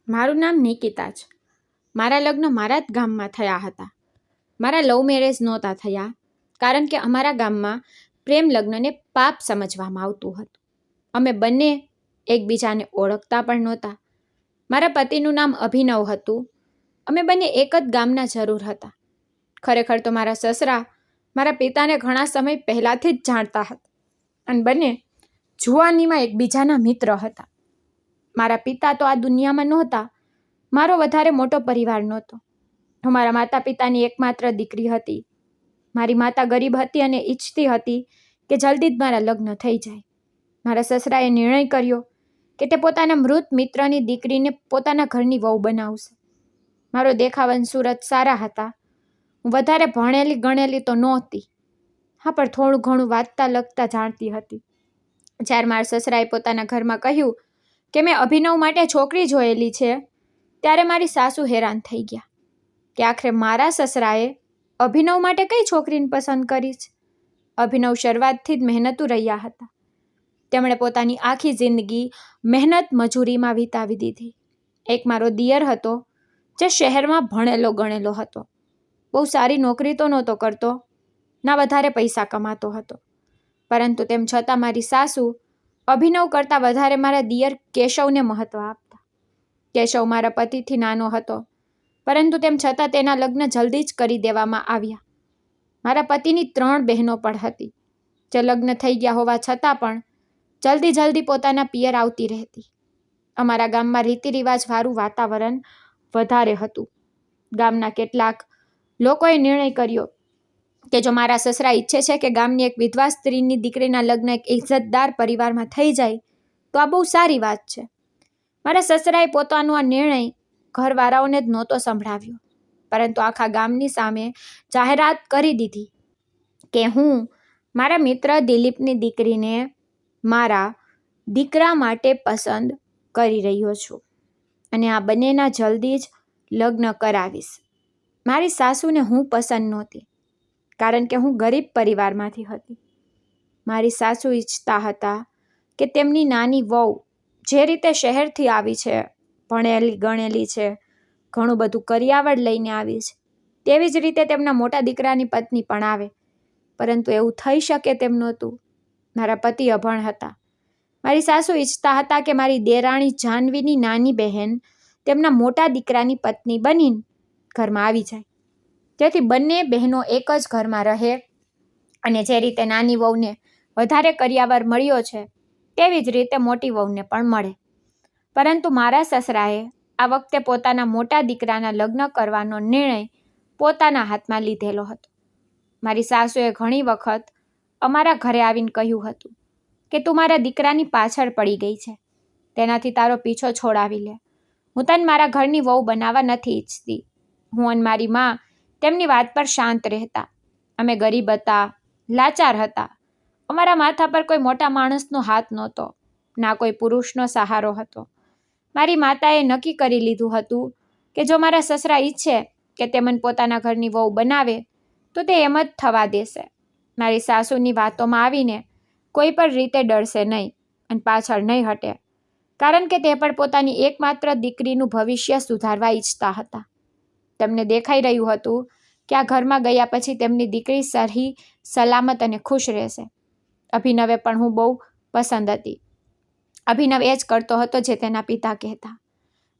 મારું નામ નિકિતા છે. મારા લગ્ન મારા જ ગામમાં થયા હતા. મારા લવ મેરેજ નહોતા થયા, કારણ કે અમારા ગામમાં પ્રેમ લગ્નને પાપ સમજવામાં આવતું હતું. અમે બંને એકબીજાને ઓળખતા પણ નહોતા. મારા પતિનું નામ અભિનવ હતું. અમે બંને એક જ ગામના જરૂર હતા. ખરેખર તો મારા સસરા મારા પિતાને ઘણા સમય પહેલાંથી જ જાણતા હતા અને બંને જુવાનીમાં એકબીજાના મિત્ર હતા. મારા પિતા તો આ દુનિયામાં નહોતા. મારો વધારે મોટો પરિવાર નહોતો. હું મારા માતા પિતાની એકમાત્ર દીકરી હતી. મારી માતા ગરીબ હતી અને ઈચ્છતી હતી કે જલ્દી જ મારા લગ્ન થઈ જાય. મારા સસરાએ નિર્ણય કર્યો કે તે પોતાના મૃત મિત્રની દીકરીને પોતાના ઘરની વહુ બનાવશે. મારો દેખાવ અને સુરત સારા હતા. હું વધારે ભણેલી ગણેલી તો નહોતી. હા, પણ થોડું ઘણું વાંચતા લખતા જાણતી હતી. જ્યારે મારા સસરાએ પોતાના ઘરમાં કહ્યું કે મેં અભિનવ માટે છોકરી જોયેલી છે, ત્યારે મારી સાસુ હેરાન થઈ ગયા કે આખરે મારા સસરાએ અભિનવ માટે કઈ છોકરીને પસંદ કરી છે. અભિનવ શરૂઆતથી જ મહેનતુ રહ્યા હતા. તેમણે પોતાની આખી જિંદગી મહેનત મજૂરીમાં વિતાવી દીધી. એક મારો દિયર હતો જે શહેરમાં ભણેલો ગણેલો હતો. બહુ સારી નોકરી તો નહોતો કરતો, ના વધારે પૈસા કમાતો હતો, પરંતુ તેમ છતાં મારી સાસુ અભિનવ કરતાં વધારે મારા દિયર કેશવને મહત્વ આપતા. કેશવ મારા પતિથી નાનો હતો, પરંતુ તેમ છતાં તેના લગ્ન જલ્દી જ કરી દેવામાં આવ્યા. મારા પતિની 3 બહેનો પણ હતી, જે લગ્ન થઈ ગયા હોવા છતાં પણ જલ્દી પોતાના પિયર આવતી રહેતી. અમારા ગામમાં રીતિ રિવાજવાળું વાતાવરણ વધારે હતું. ગામના કેટલાક લોકોએ નિર્ણય કર્યો કે જો મારા સસરા ઈચ્છે છે કે ગામની એક વિધવા સ્ત્રીની દીકરીના લગ્ન એક ઇજ્જતદાર પરિવારમાં થઈ જાય, તો આ બહુ સારી વાત છે. મારા સસરાએ પોતાનો આ નિર્ણય ઘરવાળાઓને જ નહોતો સંભળાવ્યો, પરંતુ આખા ગામની સામે જાહેરાત કરી દીધી કે હું મારા મિત્ર દિલીપની દીકરીને મારા દીકરા માટે પસંદ કરી રહ્યો છું અને આ બંનેના જલ્દી જ લગ્ન કરાવીશ. મારી સાસુને હું પસંદ નહોતી, કારણ કે હું ગરીબ પરિવારમાંથી હતી. મારી સાસુ ઈચ્છતા હતા કે તેમની નાની વહુ જે રીતે શહેરથી આવી છે, ભણેલી ગણેલી છે, ઘણું બધું કરિયાવર લઈને આવી છે, તેવી જ રીતે તેમના મોટા દીકરાની પત્ની પણ આવે. પરંતુ એવું થઈ શકે તેમ નહોતું. મારા પતિ અભણ હતા. મારી સાસુ ઈચ્છતા હતા કે મારી દેરાણી જાનવીની નાની બહેન તેમના મોટા દીકરાની પત્ની બનીને ઘરમાં આવી જાય, જેથી બંને બહેનો એક જ ઘરમાં રહે અને જે રીતે નાની વહુને વધારે કરિયાવર મળ્યો છે, તેવી જ રીતે મોટી વહુને પણ મળે. પરંતુ મારા સસરાએ આ વખતે પોતાના મોટા દીકરાના લગ્ન કરવાનો નિર્ણય પોતાના હાથમાં લીધેલો હતો. મારી સાસુએ ઘણી વખત અમારા ઘરે આવીને કહ્યું હતું કે તું મારા દીકરાની પાછળ પડી ગઈ છે, તેનાથી તારો પીછો છોડાવી લે. હું તને મારા ઘરની વહુ બનાવવા નથી ઈચ્છતી. હું અને મારી માં તેમની વાત પર શાંત રહેતા. અમે ગરીબ હતા, લાચાર હતા. અમારા માથા પર કોઈ મોટા માણસનો હાથ નહોતો, ના કોઈ પુરુષનો સહારો હતો. મારી માતાએ નક્કી કરી લીધું હતું કે જો મારા સસરા ઈચ્છે કે તે મને પોતાના ઘરની વહુ બનાવે, તો તે એમ જ થવા દેશે. મારી સાસુની વાતોમાં આવીને કોઈ પણ રીતે ડરશે નહીં અને પાછળ નહીં હટે, કારણ કે તે પણ પોતાની એકમાત્ર દીકરીનું ભવિષ્ય સુધારવા ઈચ્છતા હતા. તેમને દેખાઈ રહ્યું હતું કે આ ઘરમાં ગયા પછી તેમની દીકરી સહી સલામત અને ખુશ રહેશે. અભિનવે પણ હું બહુ પસંદ હતી. અભિનવ એ જ કરતો હતો જે તેના પિતા કહેતા.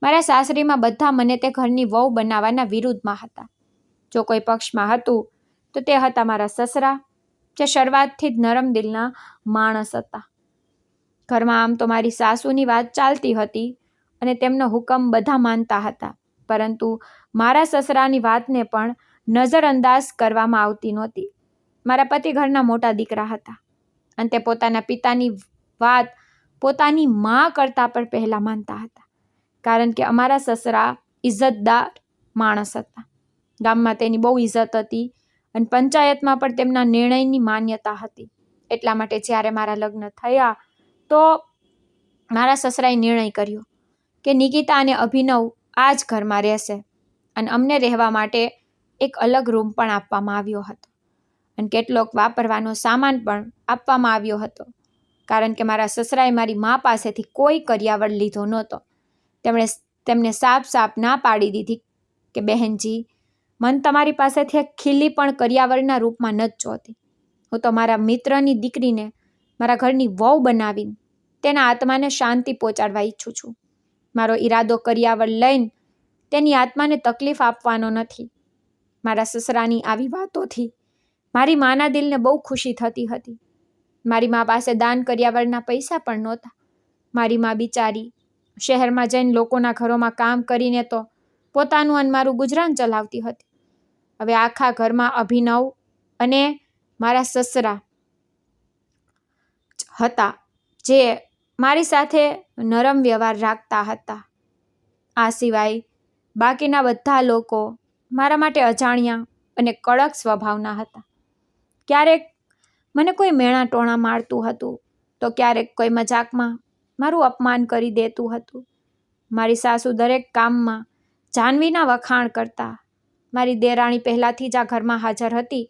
મારા સાસરીમાં બધા મને તે ઘરની વહુ બનાવવાના વિરુદ્ધમાં હતા. જો કોઈ પક્ષમાં હતું તો તે હતા મારા સસરા, જે શરૂઆતથી જ નરમ દિલના માણસ હતા. ઘરમાં આમ તો મારી સાસુની વાત ચાલતી હતી અને તેમનો હુકમ બધા માનતા હતા, પરંતુ મારા સસરાની વાતને પણ નજરઅંદાજ કરવામાં આવતી નહોતી. મારા પતિ ઘરના મોટા દીકરા હતા અને તે પોતાના પિતાની વાત પોતાની માં કરતાં પણ પહેલાં માનતા હતા, કારણ કે અમારા સસરા ઇજ્જતદાર માણસ હતા. ગામમાં તેની બહુ ઇજ્જત હતી અને પંચાયતમાં પણ તેમના નિર્ણયની માન્યતા હતી. એટલા માટે જ્યારે મારા લગ્ન થયા તો મારા સસરાએ નિર્ણય કર્યો કે નિકિતા અને અભિનવ આ જ ઘરમાં રહેશે અને અમને રહેવા માટે એક અલગ રૂમ પણ આપવામાં આવ્યો હતો અને કેટલોક વાપરવાનો સામાન પણ આપવામાં આવ્યો હતો, કારણ કે મારા સસરાએ મારી મા પાસેથી કોઈ કરિયાવર લીધો નહોતો. તેમણે તેમને સાફ સાફ ના પાડી દીધી કે બહેનજી, મન તમારી પાસેથી એક ખીલી પણ કરિયાવરના રૂપમાં નથી જોતી. હું તો મારા મિત્રની દીકરીને મારા ઘરની વહુ બનાવીને તેના આત્માને શાંતિ પહોંચાડવા ઈચ્છું છું. મારો ઈરાદો કરિયાવર લઈને તેની આત્માને તકલીફ આપવાનો નથી. મારા સસરાની આવી વાતોથી મારી માના દિલને બહુ ખુશી થતી હતી. મારી મા પાસે દાન કરિયાવરના પૈસા પણ નહોતા. મારી મા બિચારી શહેરમાં જઈને લોકોના ઘરોમાં કામ કરીને તો પોતાનું અને મારું ગુજરાન ચલાવતી હતી. હવે આખા ઘરમાં અભિનવ અને મારા સસરા હતા જે મારી સાથે નરમ વ્યવહાર રાખતા હતા. આ સિવાય બાકીના બધા લોકો મારા માટે અજાણ્યા અને કડક સ્વભાવના હતા. ક્યારેક મને કોઈ મેણા ટોણા મારતું હતું તો ક્યારેક કોઈ મજાકમાં મારું અપમાન કરી દેતું હતું. મારી સાસુ દરેક કામમાં જાનવીના વખાણ કરતા. મારી દેરાણી પહેલાંથી જ આ ઘરમાં હાજર હતી.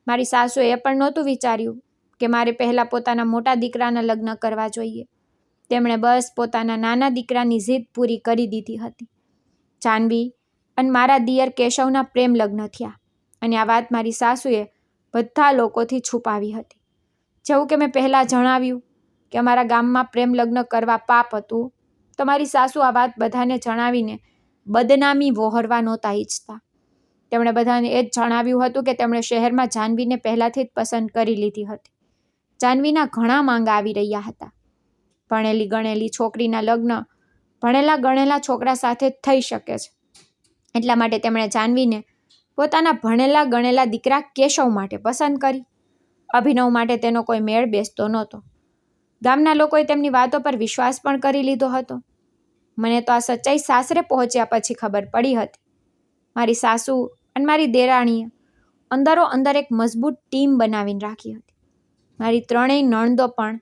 મારી સાસુએ એ પણ નહોતું વિચાર્યું કે મારે પહેલાં પોતાના મોટા દીકરાના લગ્ન કરવા જોઈએ. તેમણે બસ પોતાના નાના દીકરાની જીદ પૂરી કરી દીધી હતી. જાનવી અને મારા દિયર કેશવના પ્રેમ લગ્ન થયા અને આ વાત મારી સાસુએ બધા લોકોથી છુપાવી હતી. જેવું કે મેં પહેલાં જણાવ્યું કે અમારા ગામમાં પ્રેમ લગ્ન કરવા પાપ હતું, તો મારી સાસુ આ વાત બધાને જણાવીને બદનામી વહોરવા નહોતા ઈચ્છતા. તેમણે બધાને એ જ જણાવ્યું હતું કે તેમણે શહેરમાં જાનવીને પહેલાંથી જ પસંદ કરી લીધી હતી. જાનવીના ઘણા માંગા આવી રહ્યા હતા. ભણેલી ગણેલી છોકરીના લગ્ન ભણેલા ગણેલા છોકરા સાથે જ થઈ શકે છે. એટલા માટે તેમણે જાનવીને પોતાના ભણેલા ગણેલા દીકરા કેશવ માટે પસંદ કરી. અભિનવ માટે તેનો કોઈ મેળ બેસતો નહોતો. ગામના લોકોએ તેમની વાતો પર વિશ્વાસ પણ કરી લીધો હતો. મને તો આ સચ્ચાઈ સાસરે પહોંચ્યા પછી ખબર પડી હતી. મારી સાસુ અને મારી દેરાણીએ અંદરો અંદર એક મજબૂત ટીમ બનાવીને રાખી હતી. મારી ત્રણેય નણંદો પણ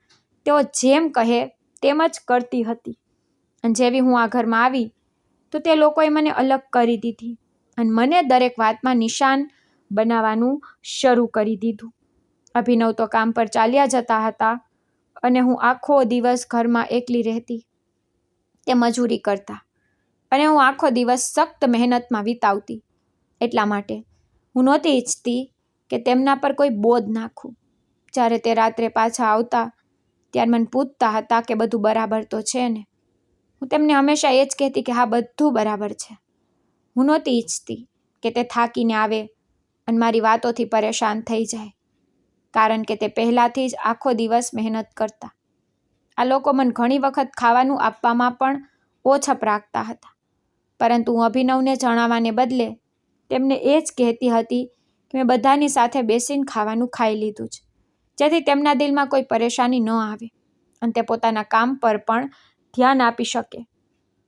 તેઓ જેમ કહે તેમ જ કરતી હતી. અને જેવી હું આ ઘરમાં આવી તો તે લોકોએ મને અલગ કરી દીધી અને મને દરેક વાતમાં નિશાન બનાવવાનું શરૂ કરી દીધું. અભિનવ તો કામ પર ચાલ્યા જતા હતા અને હું આખો દિવસ ઘરમાં એકલી રહેતી. તે મજૂરી કરતા અને હું આખો દિવસ સખ્ત મહેનતમાં વિતાવતી. એટલા માટે હું નહોતી ઈચ્છતી કે તેમના પર કોઈ બોજ નાખું. જ્યારે તે રાત્રે પાછા આવતા ત્યારે મને પૂછતા હતા કે બધું બરાબર તો છે ને. હું તેમને હંમેશા એ જ કહેતી કે હા, બધું બરાબર છે. હું નહોતી ઈચ્છતી કે તે થાકીને આવે અને મારી વાતોથી પરેશાન થઈ જાય, કારણ કે તે પહેલાંથી જ આખો દિવસ મહેનત કરતા. આ લોકો મને ઘણી વખત ખાવાનું આપવામાં પણ ઓછપ રાખતા હતા, પરંતુ હું અભિનવને જણાવવાને બદલે તેમને એ જ કહેતી હતી કે મેં બધાની સાથે બેસીને ખાવાનું ખાઈ લીધું છે, જેથી તેમના દિલમાં કોઈ પરેશાની ન આવે અને તે પોતાના કામ પર પણ ધ્યાન આપી શકે.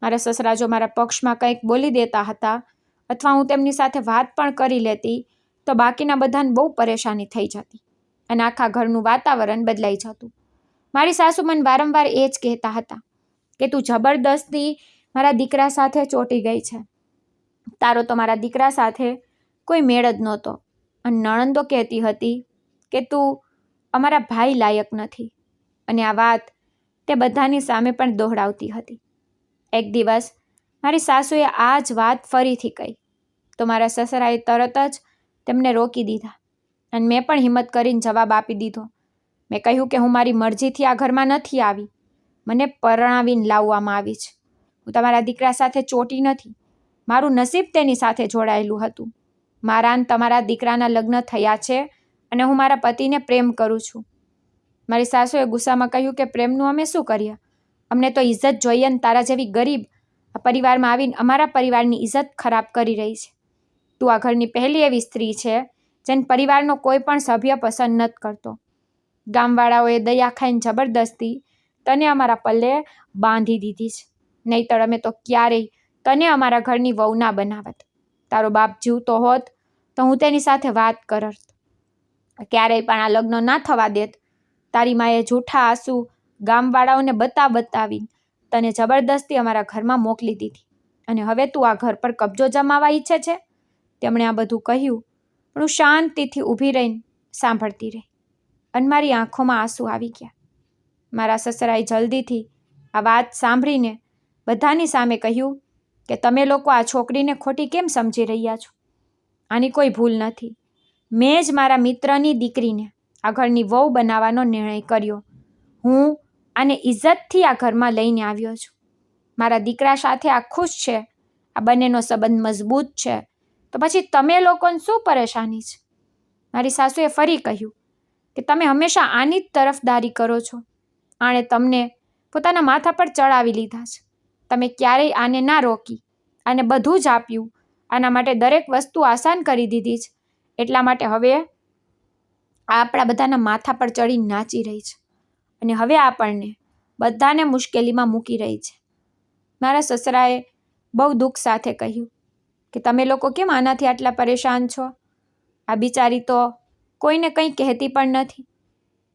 મારા સસરા જો મારા પક્ષમાં કંઈક બોલી દેતા હતા અથવા હું તેમની સાથે વાત પણ કરી લેતી તો બાકીના બધાને બહુ પરેશાની થઈ જતી અને આખા ઘરનું વાતાવરણ બદલાઈ જતું. મારી સાસુ મને વારંવાર એ જ કહેતા હતા કે તું જબરદસ્તી મારા દીકરા સાથે ચોંટી ગઈ છે. તારો તો મારા દીકરા સાથે કોઈ મેળ જ નહોતો. અને નણંદો કહેતી હતી કે તું અમારા ભાઈ લાયક નથી. અને આ વાત તે બધાની સામે પણ દોહરાવતી હતી. એક દિવસ મારી સાસુએ આ જ વાત ફરીથી કહી તો મારા સસરાએ તરત જ તેમને રોકી દીધા અને મેં પણ હિંમત કરીને જવાબ આપી દીધો. મેં કહ્યું કે હું મારી મરજીથી આ ઘરમાં નથી આવી. મને પરણાવીને લાવવામાં આવી છે. હું તમારા દીકરા સાથે ચોંટી નથી. મારું નસીબ તેની સાથે જોડાયેલું હતું. મારા અને તમારા દીકરાના લગ્ન થયા છે અને હું મારા પતિને પ્રેમ કરું છું. મારી સાસુએ ગુસ્સામાં કહ્યું કે પ્રેમનું અમે શું કરીએ? અમને તો ઇજ્જત જોઈએ ને તારા જેવી ગરીબ આ પરિવારમાં આવીને અમારા પરિવારની ઇજ્જત ખરાબ કરી રહી છે. તું આ ઘરની પહેલી એવી સ્ત્રી છે જેને પરિવારનો કોઈ પણ સભ્ય પસંદ નથી કરતો. ગામવાળાઓએ દયા ખાઈને જબરદસ્તી તને અમારા પલ્લે બાંધી દીધી છે. નહીંતર અમે તો ક્યારેય તને અમારા ઘરની વહુ ના બનાવત. તારો બાપ જીવતો હોત તો હું તેની સાથે વાત કરત. ક્યારેય પણ આ લગ્ન ના થવા દેત. તારી માએ જૂઠા આંસુ ગામવાળાઓને બતાવીને તને જબરદસ્તી અમારા ઘરમાં મોકલી દીધી અને હવે તું આ ઘર પર કબજો જમાવવા ઈચ્છે છે. તેમણે આ બધું કહ્યું પણ હું શાંતિથી ઊભી રહીને સાંભળતી રહી અને મારી આંખોમાં આંસુ આવી ગયા. મારા સસરાએ જલ્દીથી આ વાત સાંભળીને બધાની સામે કહ્યું કે તમે લોકો આ છોકરીને ખોટી કેમ સમજી રહ્યા છો? આની કોઈ ભૂલ નથી. મેં જ મારા મિત્રની દીકરીને આ ઘરની વહુ બનાવવાનો નિર્ણય કર્યો. હું આને ઇજ્જતથી આ ઘરમાં લઈને આવ્યો છું. મારા દીકરા સાથે આ ખુશ છે, આ બંનેનો સંબંધ મજબૂત છે, તો પછી તમે લોકોને શું પરેશાની છે? મારી સાસુએ ફરી કહ્યું કે તમે હંમેશા આની જ તરફદારી કરો છો. આણે તમને પોતાના માથા પર ચડાવી લીધા છે. તમે ક્યારેય આને ના રોકી, આને બધું જ આપ્યું, આના માટે દરેક વસ્તુ આસાન કરી દીધી છે. એટલા માટે હવે આ આપણા બધાના માથા પર ચડીને નાચી રહી છે અને હવે આપણને બધાને મુશ્કેલીમાં મૂકી રહી છે. મારા સસરાએ બહુ દુઃખ સાથે કહ્યું કે તમે લોકો કેમ આનાથી આટલા પરેશાન છો? આ બિચારી તો કોઈને કંઈ કહેતી પણ નથી.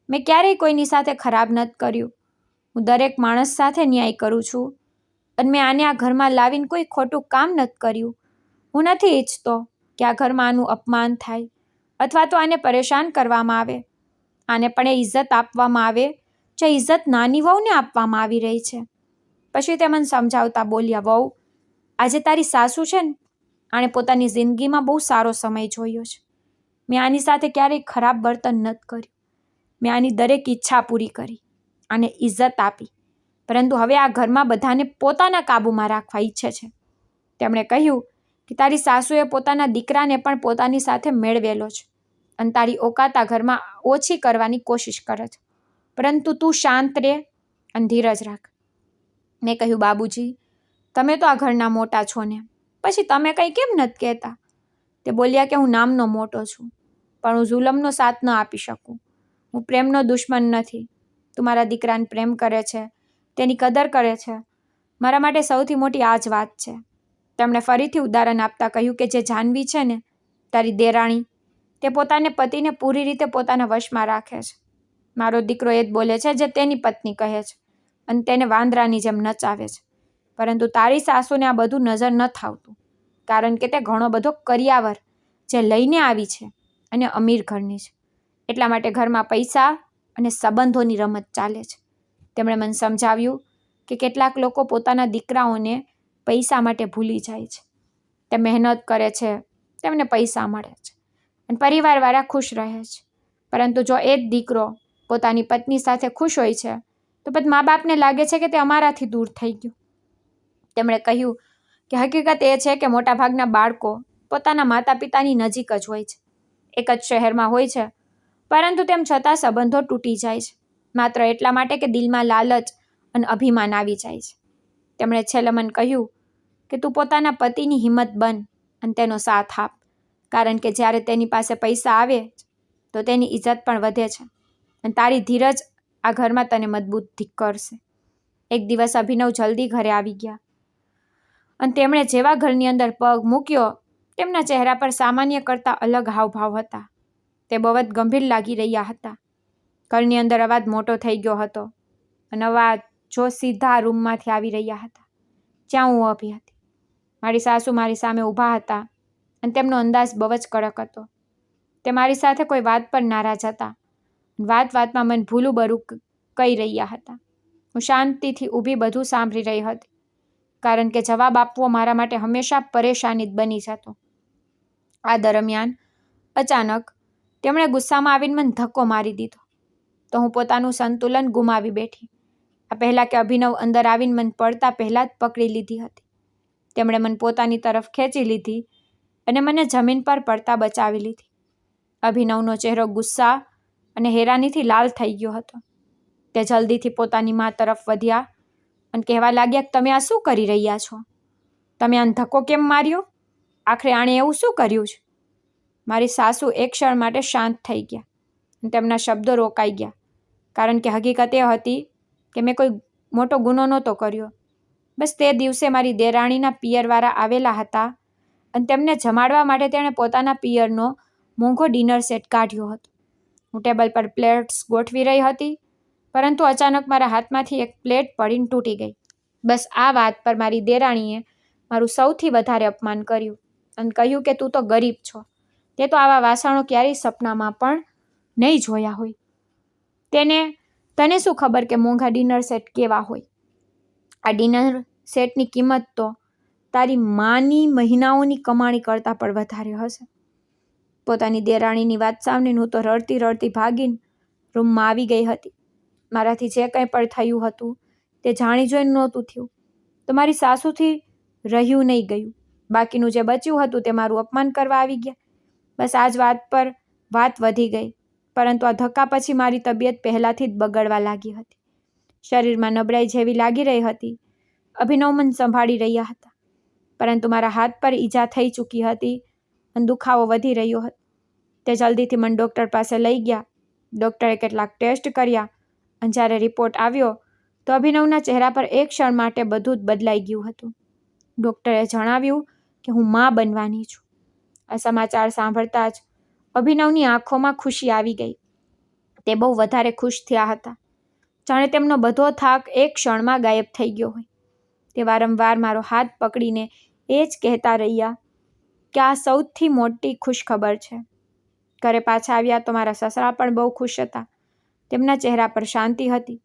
મેં ક્યારેય કોઈની સાથે ખરાબ નથી કર્યું. હું દરેક માણસ સાથે ન્યાય કરું છું અને મેં આને આ ઘરમાં લાવીને કોઈ ખોટું કામ નથી કર્યું. હું નથી ઈચ્છતો કે આ ઘરમાં આનું અપમાન થાય અથવા તો આને પરેશાન કરવામાં આવે. આને પણ એ ઇજ્જત આપવામાં આવે જે ઇજ્જત નાની વહુને આપવામાં આવી રહી છે. પછી તે મને સમજાવતા બોલ્યા, વહુ, આજે તારી સાસુ છે ને, આણે પોતાની જિંદગીમાં બહુ સારો સમય જોયો છે. મેં આની સાથે ક્યારેય ખરાબ વર્તન નથી કર્યું. મેં આની દરેક ઈચ્છા પૂરી કરી, આને ઇજ્જત આપી, પરંતુ હવે આ ઘરમાં બધાને પોતાના કાબૂમાં રાખવા ઈચ્છે છે. તેમણે કહ્યું કે તારી સાસુએ પોતાના દીકરાને પણ પોતાની સાથે મેળવેલો છે અને તારી ઓકાત આ ઘરમાં ઓછી કરવાની કોશિશ કરે છે, પરંતુ તું શાંત રહે અને ધીરજ રાખ. મેં કહ્યું, બાબુજી, તમે તો આ ઘરના મોટા છો ને, પછી તમે કંઈ કેમ નથી કહેતા? તે બોલ્યા કે હું નામનો મોટો છું, પણ હું જુલમનો સાથ ન આપી શકું. હું પ્રેમનો દુશ્મન નથી. તું મારા દીકરાને પ્રેમ કરે છે, તેની કદર કરે છે. મારા માટે સૌથી મોટી આ જ વાત છે. તેમણે ફરીથી ઉદાહરણ આપતા કહ્યું કે જે જાનવી છે ને, તારી દેરાણી, તે પોતાને પતિને પૂરી રીતે પોતાના વશમાં રાખે છે. મારો દીકરો એ જ બોલે છે જે તેની પત્ની કહે છે અને તેને વાંદરાની જેમ નચાવે છે. પરંતુ તારી સાસુને આ બધું નજર નથી આવતું, કારણ કે તે ઘણો બધો કરિયાવર જે લઈને આવી છે અને અમીર ઘરની છે. એટલા માટે ઘરમાં પૈસા અને સંબંધોની રમત ચાલે છે. તેમણે મને સમજાવ્યું કે કેટલાક લોકો પોતાના દીકરાઓને પૈસા માટે ભૂલી જાય છે. તે મહેનત કરે છે, તેમને પૈસા મળે છે અને પરિવારવાળા ખુશ રહે છે. પરંતુ જો એ જ દીકરો પોતાની પત્ની સાથે ખુશ હોય છે, તો પછી મા બાપને લાગે છે કે તે અમારાથી દૂર થઈ ગયું. તેમણે કહ્યું કે હકીકત એ છે કે મોટાભાગના બાળકો પોતાના માતા પિતાની નજીક જ હોય છે, એક જ શહેરમાં હોય છે, પરંતુ તેમ છતાં સંબંધો તૂટી જાય છે, માત્ર એટલા માટે કે દિલમાં લાલચ અને અભિમાન આવી જાય છે. તેમણે છેલ્લે મને કહ્યું કે તું પોતાના પતિની હિંમત બન અને તેનો સાથ આપ, કારણ કે જ્યારે તેની પાસે પૈસા આવે તો તેની ઇજ્જત પણ વધે છે અને તારી ધીરજ આ ઘરમાં તને મજબૂત કરશે. એક દિવસ અભિનવ જલ્દી ઘરે આવી ગયા અને તેમણે જેવા ઘરની અંદર પગ મૂક્યો, તેમના ચહેરા પર સામાન્ય કરતાં અલગ હાવભાવ હતા. તે બહુ જ ગંભીર લાગી રહ્યા હતા. ઘરની અંદર અવાજ મોટો થઈ ગયો હતો અને અવાજ જો સીધા રૂમમાંથી આવી રહ્યા હતા જ્યાં હું ઊભી હતી. મારી સાસુ મારી સામે ઊભા હતા અને તેમનો અંદાજ બહુ જ કડક હતો. તે મારી સાથે કોઈ વાત પર નારાજ હતા. વાત વાતમાં મને ભૂલું બરું કહી રહ્યા હતા. હું શાંતિથી ઊભી બધું સાંભળી રહી હતી, કારણ કે જવાબ આપવો મારા માટે હંમેશા પરેશાની જ બની જતો. આ દરમિયાન અચાનક તેમણે ગુસ્સામાં આવીને મને ધક્કો મારી દીધો, તો હું પોતાનું સંતુલન ગુમાવી બેઠી. આ પહેલાં કે અભિનવ અંદર આવીને મને પડતા પહેલાં જ પકડી લીધી હતી. તેમણે મને પોતાની તરફ ખેંચી લીધી અને મને જમીન પર પડતા બચાવી લીધી. અભિનવનો ચહેરો ગુસ્સા અને હેરાનીથી લાલ થઈ ગયો હતો. તે જલ્દીથી પોતાની મા તરફ વધ્યા અને કહેવા લાગ્યા કે તમે આ શું કરી રહ્યા છો? તમે આને ધક્કો કેમ માર્યો? આખરે આણે એવું શું કર્યું છે? મારી સાસુ એક ક્ષણ માટે શાંત થઈ ગયા અને તેમના શબ્દો રોકાઈ ગયા, કારણ કે હકીકત એ હતી કે મેં કોઈ મોટો ગુનો નહોતો કર્યો. બસ તે દિવસે મારી દેરાણીના પિયરવાળા આવેલા હતા અને તેમને જમાડવા માટે તેણે પોતાના પિયરનો મોંઘો ડિનર સેટ કાઢ્યો હતો. હું ટેબલ પર પ્લેટ્સ ગોઠવી રહી હતી, પરંતુ અચાનક મારા હાથમાંથી એક પ્લેટ પડીને તૂટી ગઈ. બસ આ વાત પર મારી દેરાણીએ મારું સૌથી વધારે અપમાન કર્યું અને કહ્યું કે તું તો ગરીબ છો, તે તો આવા વાસણો ક્યારેય સપનામાં પણ નહીં જોયા હોય. તને શું ખબર કે મોંઘા ડિનર સેટ કેવા હોય? આ ડિનર સેટની કિંમત તો તારી માની મહિનાઓની કમાણી કરતાં પણ વધારે હશે. પોતાની દેરાણીની વાત સાંભળીને હું તો રડતી રડતી ભાગીને રૂમમાં આવી ગઈ હતી. મારાથી જે કંઈ પણ થયું હતું તે જાણી જોઈને નહોતું થયું, તો મારી સાસુથી રહ્યું નહીં ગયું. બાકીનું જે બચ્યું હતું તે મારું અપમાન કરવા આવી ગયા. બસ આ જ વાત પર વાત વધી ગઈ. પરંતુ આ ધક્કા પછી મારી તબિયત પહેલાંથી જ બગડવા લાગી હતી. શરીરમાં નબળાઈ જેવી લાગી રહી હતી. અભિનવ મને સંભાળી રહ્યા હતા, પરંતુ મારા હાથ પર ઈજા થઈ ચૂકી હતી અને દુખાવો વધી રહ્યો હતો. તે જલ્દીથી મને ડૉક્ટર પાસે લઈ ગયા. ડૉક્ટરે કેટલાક ટેસ્ટ કર્યા અને જ્યારે રિપોર્ટ આવ્યો તો અભિનવના ચહેરા પર એક ક્ષણ માટે બધું જ બદલાઈ ગયું હતું. ડૉક્ટરે જણાવ્યું કે હું મા બનવાની છું. આ સમાચાર સાંભળતા જ અભિનવની આંખોમાં ખુશી આવી ગઈ. તે બહુ વધારે ખુશ થયા હતા, જાણે તેમનો બધો થાક એક ક્ષણમાં ગાયબ થઈ ગયો હોય. તે વારંવાર મારો હાથ પકડીને એ જ કહેતા રહ્યા કે આ સૌથી મોટી ખુશખબર છે. ઘરે પાછા આવ્યા તો મારા સસરા પણ બહુ ખુશ હતા. તેમના ચહેરા પર શાંતિ હતી,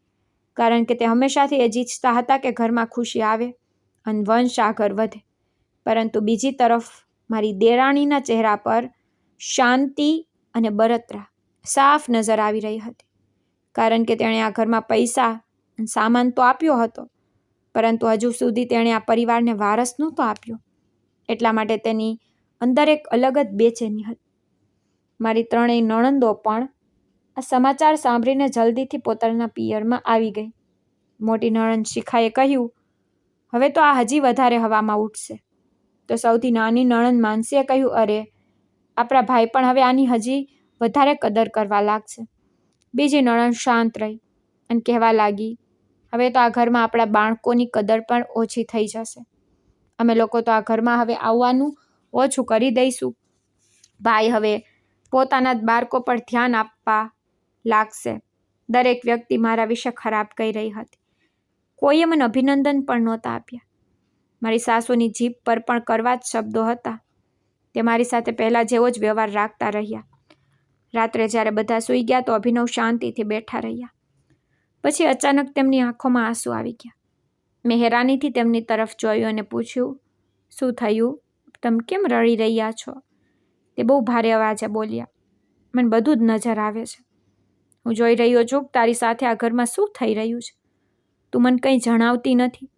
કારણ કે તે હંમેશાથી એ જ ઈચ્છતા હતા કે ઘરમાં ખુશી આવે અને વંશ આગળ વધે. પરંતુ બીજી તરફ મારી દેરાણીના ચહેરા પર શાંતિ અને બળતરા સાફ નજર આવી રહી હતી, કારણ કે તેણે આ ઘરમાં પૈસા અને સામાન તો આપ્યો હતો, પરંતુ હજુ સુધી તેણે આ પરિવારને વારસ નહોતો આપ્યો. એટલા માટે તેની અંદર એક અલગ જ બેચેની હતી. મારી ત્રણેય નણંદો પણ આ સમાચાર સાંભળીને જલ્દીથી પોતાના પિયરમાં આવી ગઈ. મોટી નણંદ શિખાએ કહ્યું, હવે તો આ હજી વધારે હવામાં ઉઠશે. તો સૌથી નાની નણંદ માનસીએ કહ્યું, અરે, આપણા ભાઈ પણ હવે આની હજી વધારે કદર કરવા લાગશે. બીજી નણંદ શાંત રહી અને કહેવા લાગી, હવે તો આ ઘરમાં આપણા બાળકોની કદર પણ ઓછી થઈ જશે. અમે લોકો તો આ ઘરમાં હવે આવવાનું ઓછું કરી દઈશું. ભાઈ હવે પોતાના જ બાળકો પર ધ્યાન આપવા લાગશે. દરેક વ્યક્તિ મારા વિશે ખરાબ કહી રહી હતી. કોઈએ મને અભિનંદન પણ નહોતા આપ્યા. મારી સાસુની જીભ પર પણ કડવા જ શબ્દો હતા. તે મારી સાથે પહેલાં જેવો જ વ્યવહાર રાખતા રહ્યા. રાત્રે જ્યારે બધા સૂઈ ગયા તો અભિનવ શાંતિથી બેઠા રહ્યા. પછી અચાનક તેમની આંખોમાં આંસુ આવી ગયા. મેં હેરાનીથી તેમની તરફ જોયું અને પૂછ્યું, શું થયું? તમે કેમ રડી રહ્યા છો? તે બહુ ભારે અવાજે બોલ્યા, મને બધું જ નજર આવે છે. હું જોઈ રહ્યો છું કે તારી સાથે આ ઘરમાં શું થઈ રહ્યું છે. તું મને કંઈ જણાવતી નથી,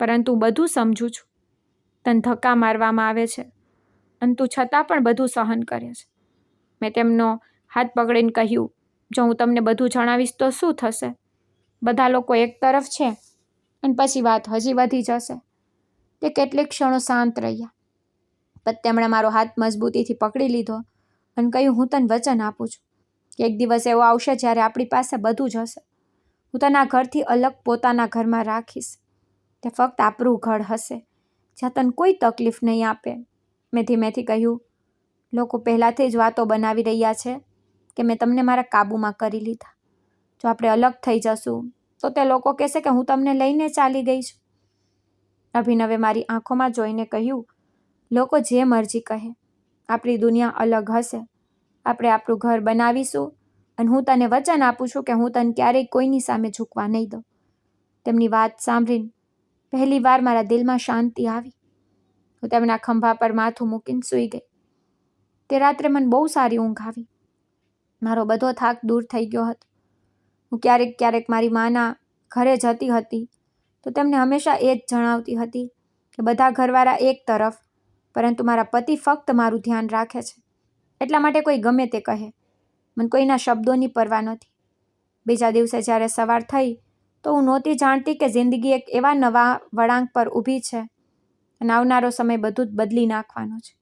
પરંતુ હું બધું સમજું છું. તને ધક્કા મારવામાં આવે છે અને તું છતાં પણ બધું સહન કરે છે. મેં તેમનો હાથ પકડીને કહ્યું, જો હું તમને બધું જણાવીશ તો શું થશે? બધા લોકો એક તરફ છે અને પછી વાત હજી વધી જશે. તે કેટલીક ક્ષણો શાંત રહ્યા. પછી તેમણે મારો હાથ મજબૂતીથી પકડી લીધો અને કહ્યું, હું તને વચન આપું છું કે એક દિવસ એવો આવશે જ્યારે આપણી પાસે બધું જ હશે. હું તને આ ઘરથી અલગ પોતાના ઘરમાં રાખીશ. તે ફક્ત આપણું ઘર હશે, જ્યાં તને કોઈ તકલીફ નહીં આપે. મેં ધીમેથી કહ્યું, લોકો પહેલાંથી જ વાતો બનાવી રહ્યા છે કે મેં તમને મારા કાબૂમાં કરી લીધા. જો આપણે અલગ થઈ જશું તો તે લોકો કહેશે કે હું તમને લઈને ચાલી ગઈ છું. અભિનવે મારી આંખોમાં જોઈને કહ્યું, લોકો જે મરજી કહે, આપણી દુનિયા અલગ હશે. આપણે આપણું ઘર બનાવીશું અને હું તને વચન આપું છું કે હું તને ક્યારેય કોઈની સામે ઝૂકવા નહીં દઉં. તેમની વાત સાંભળીને પહેલી વાર મારા દિલમાં શાંતિ આવી. હું તેમના ખંભા પર માથું મૂકીને સૂઈ ગઈ. તે રાત્રે મને બહુ સારી ઊંઘ આવી. મારો બધો થાક દૂર થઈ ગયો હતો. હું ક્યારેક ક્યારેક મારી માના ઘરે જતી હતી તો તેમને હંમેશા એ જ જણાવતી હતી કે બધા ઘરવાળા એક તરફ, પરંતુ મારા પતિ ફક્ત મારું ધ્યાન રાખે છે. એટલા માટે કોઈ ગમે તે કહે, મને કોઈના શબ્દોની પરવા નથી. બીજા દિવસે જ્યારે સવાર થઈ તો હું નહોતી જાણતી કે જિંદગી એક એવા નવા વળાંક પર ઊભી છે અને આવનારો સમય બધું જ બદલી નાખવાનો છે.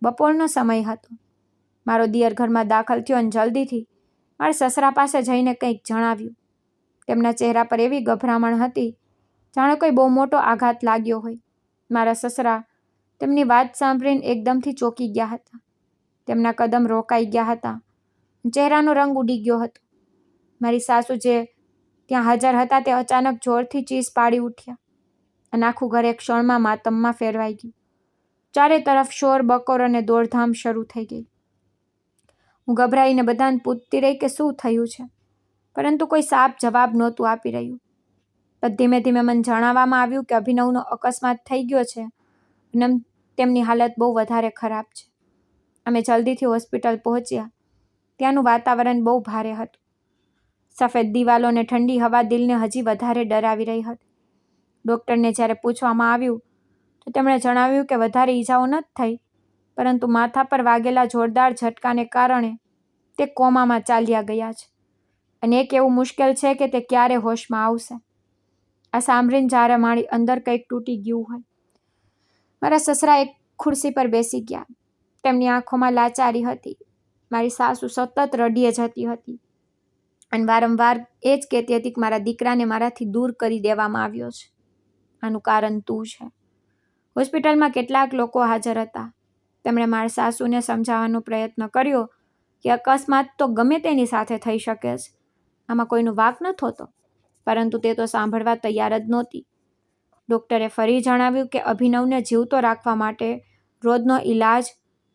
બપોરનો સમય હતો. મારો દિયર ઘરમાં દાખલ થયો અને જલ્દીથી મારા સસરા પાસે જઈને કંઈક જણાવ્યું. તેમના ચહેરા પર એવી ગભરામણ હતી જાણે કોઈ બહુ મોટો આઘાત લાગ્યો હોય. મારા સસરા તેમની વાત સાંભળીને એકદમથી ચોંકી ગયા હતા. તેમના કદમ રોકાઈ ગયા હતા. ચહેરાનો રંગ ઉડી ગયો હતો. મારી સાસુ જે ત્યાં હાજર હતા તે અચાનક જોરથી ચીસ પાડી ઉઠ્યા અને આખું ઘર એક ક્ષણમાં માતમમાં ફેરવાઈ ગયું. ચારે તરફ શોર બકોર અને દોડધામ શરૂ થઈ ગઈ. હું ગભરાઈને બધાને પૂછતી રહી કે શું થયું છે, પરંતુ કોઈ સાફ જવાબ નહોતું આપી રહ્યું. પણ ધીમે ધીમે મને જણાવવામાં આવ્યું કે અભિનવનો અકસ્માત થઈ ગયો છે અને તેમની હાલત બહુ વધારે ખરાબ છે. અમે જલ્દીથી હોસ્પિટલ પહોંચ્યા. ત્યાંનું વાતાવરણ બહુ ભારે હતું. સફેદ દિવાલો અને ઠંડી હવા દિલને હજી વધારે ડરાવી રહી હતી. ડૉક્ટરને જ્યારે પૂછવામાં આવ્યું તો તેમણે જણાવ્યું કે વધારે ઈજાઓ નથી થઈ, પરંતુ માથા પર વાગેલા જોરદાર ઝટકાને કારણે તે કોમામાં ચાલ્યા ગયા છે અને એક એવું મુશ્કેલ છે કે તે ક્યારે હોશમાં આવશે. આ સાંભળીને જ્યારે મારી અંદર કંઈક તૂટી ગયું હોય. મારા સસરા એક ખુરશી પર બેસી ગયા. તેમની આંખોમાં લાચારી હતી. મારી સાસુ સતત રડીએ જતી હતી અને વારંવાર એ જ કહેતી હતી કે મારા દીકરાને મારાથી દૂર કરી દેવામાં આવ્યો છે. આનું કારણ તું છે. હોસ્પિટલમાં કેટલાક લોકો હાજર હતા. તેમણે મારા સાસુને સમજાવવાનો પ્રયત્ન કર્યો કે અકસ્માત તો ગમે તેની સાથે થઈ શકે છે, આમાં કોઈનો વાંક ન થતો, પરંતુ તે તો સાંભળવા તૈયાર જ નહોતી. ડૉક્ટરે ફરી જણાવ્યું કે અભિનવને જીવતો રાખવા માટે રોજનો ઈલાજ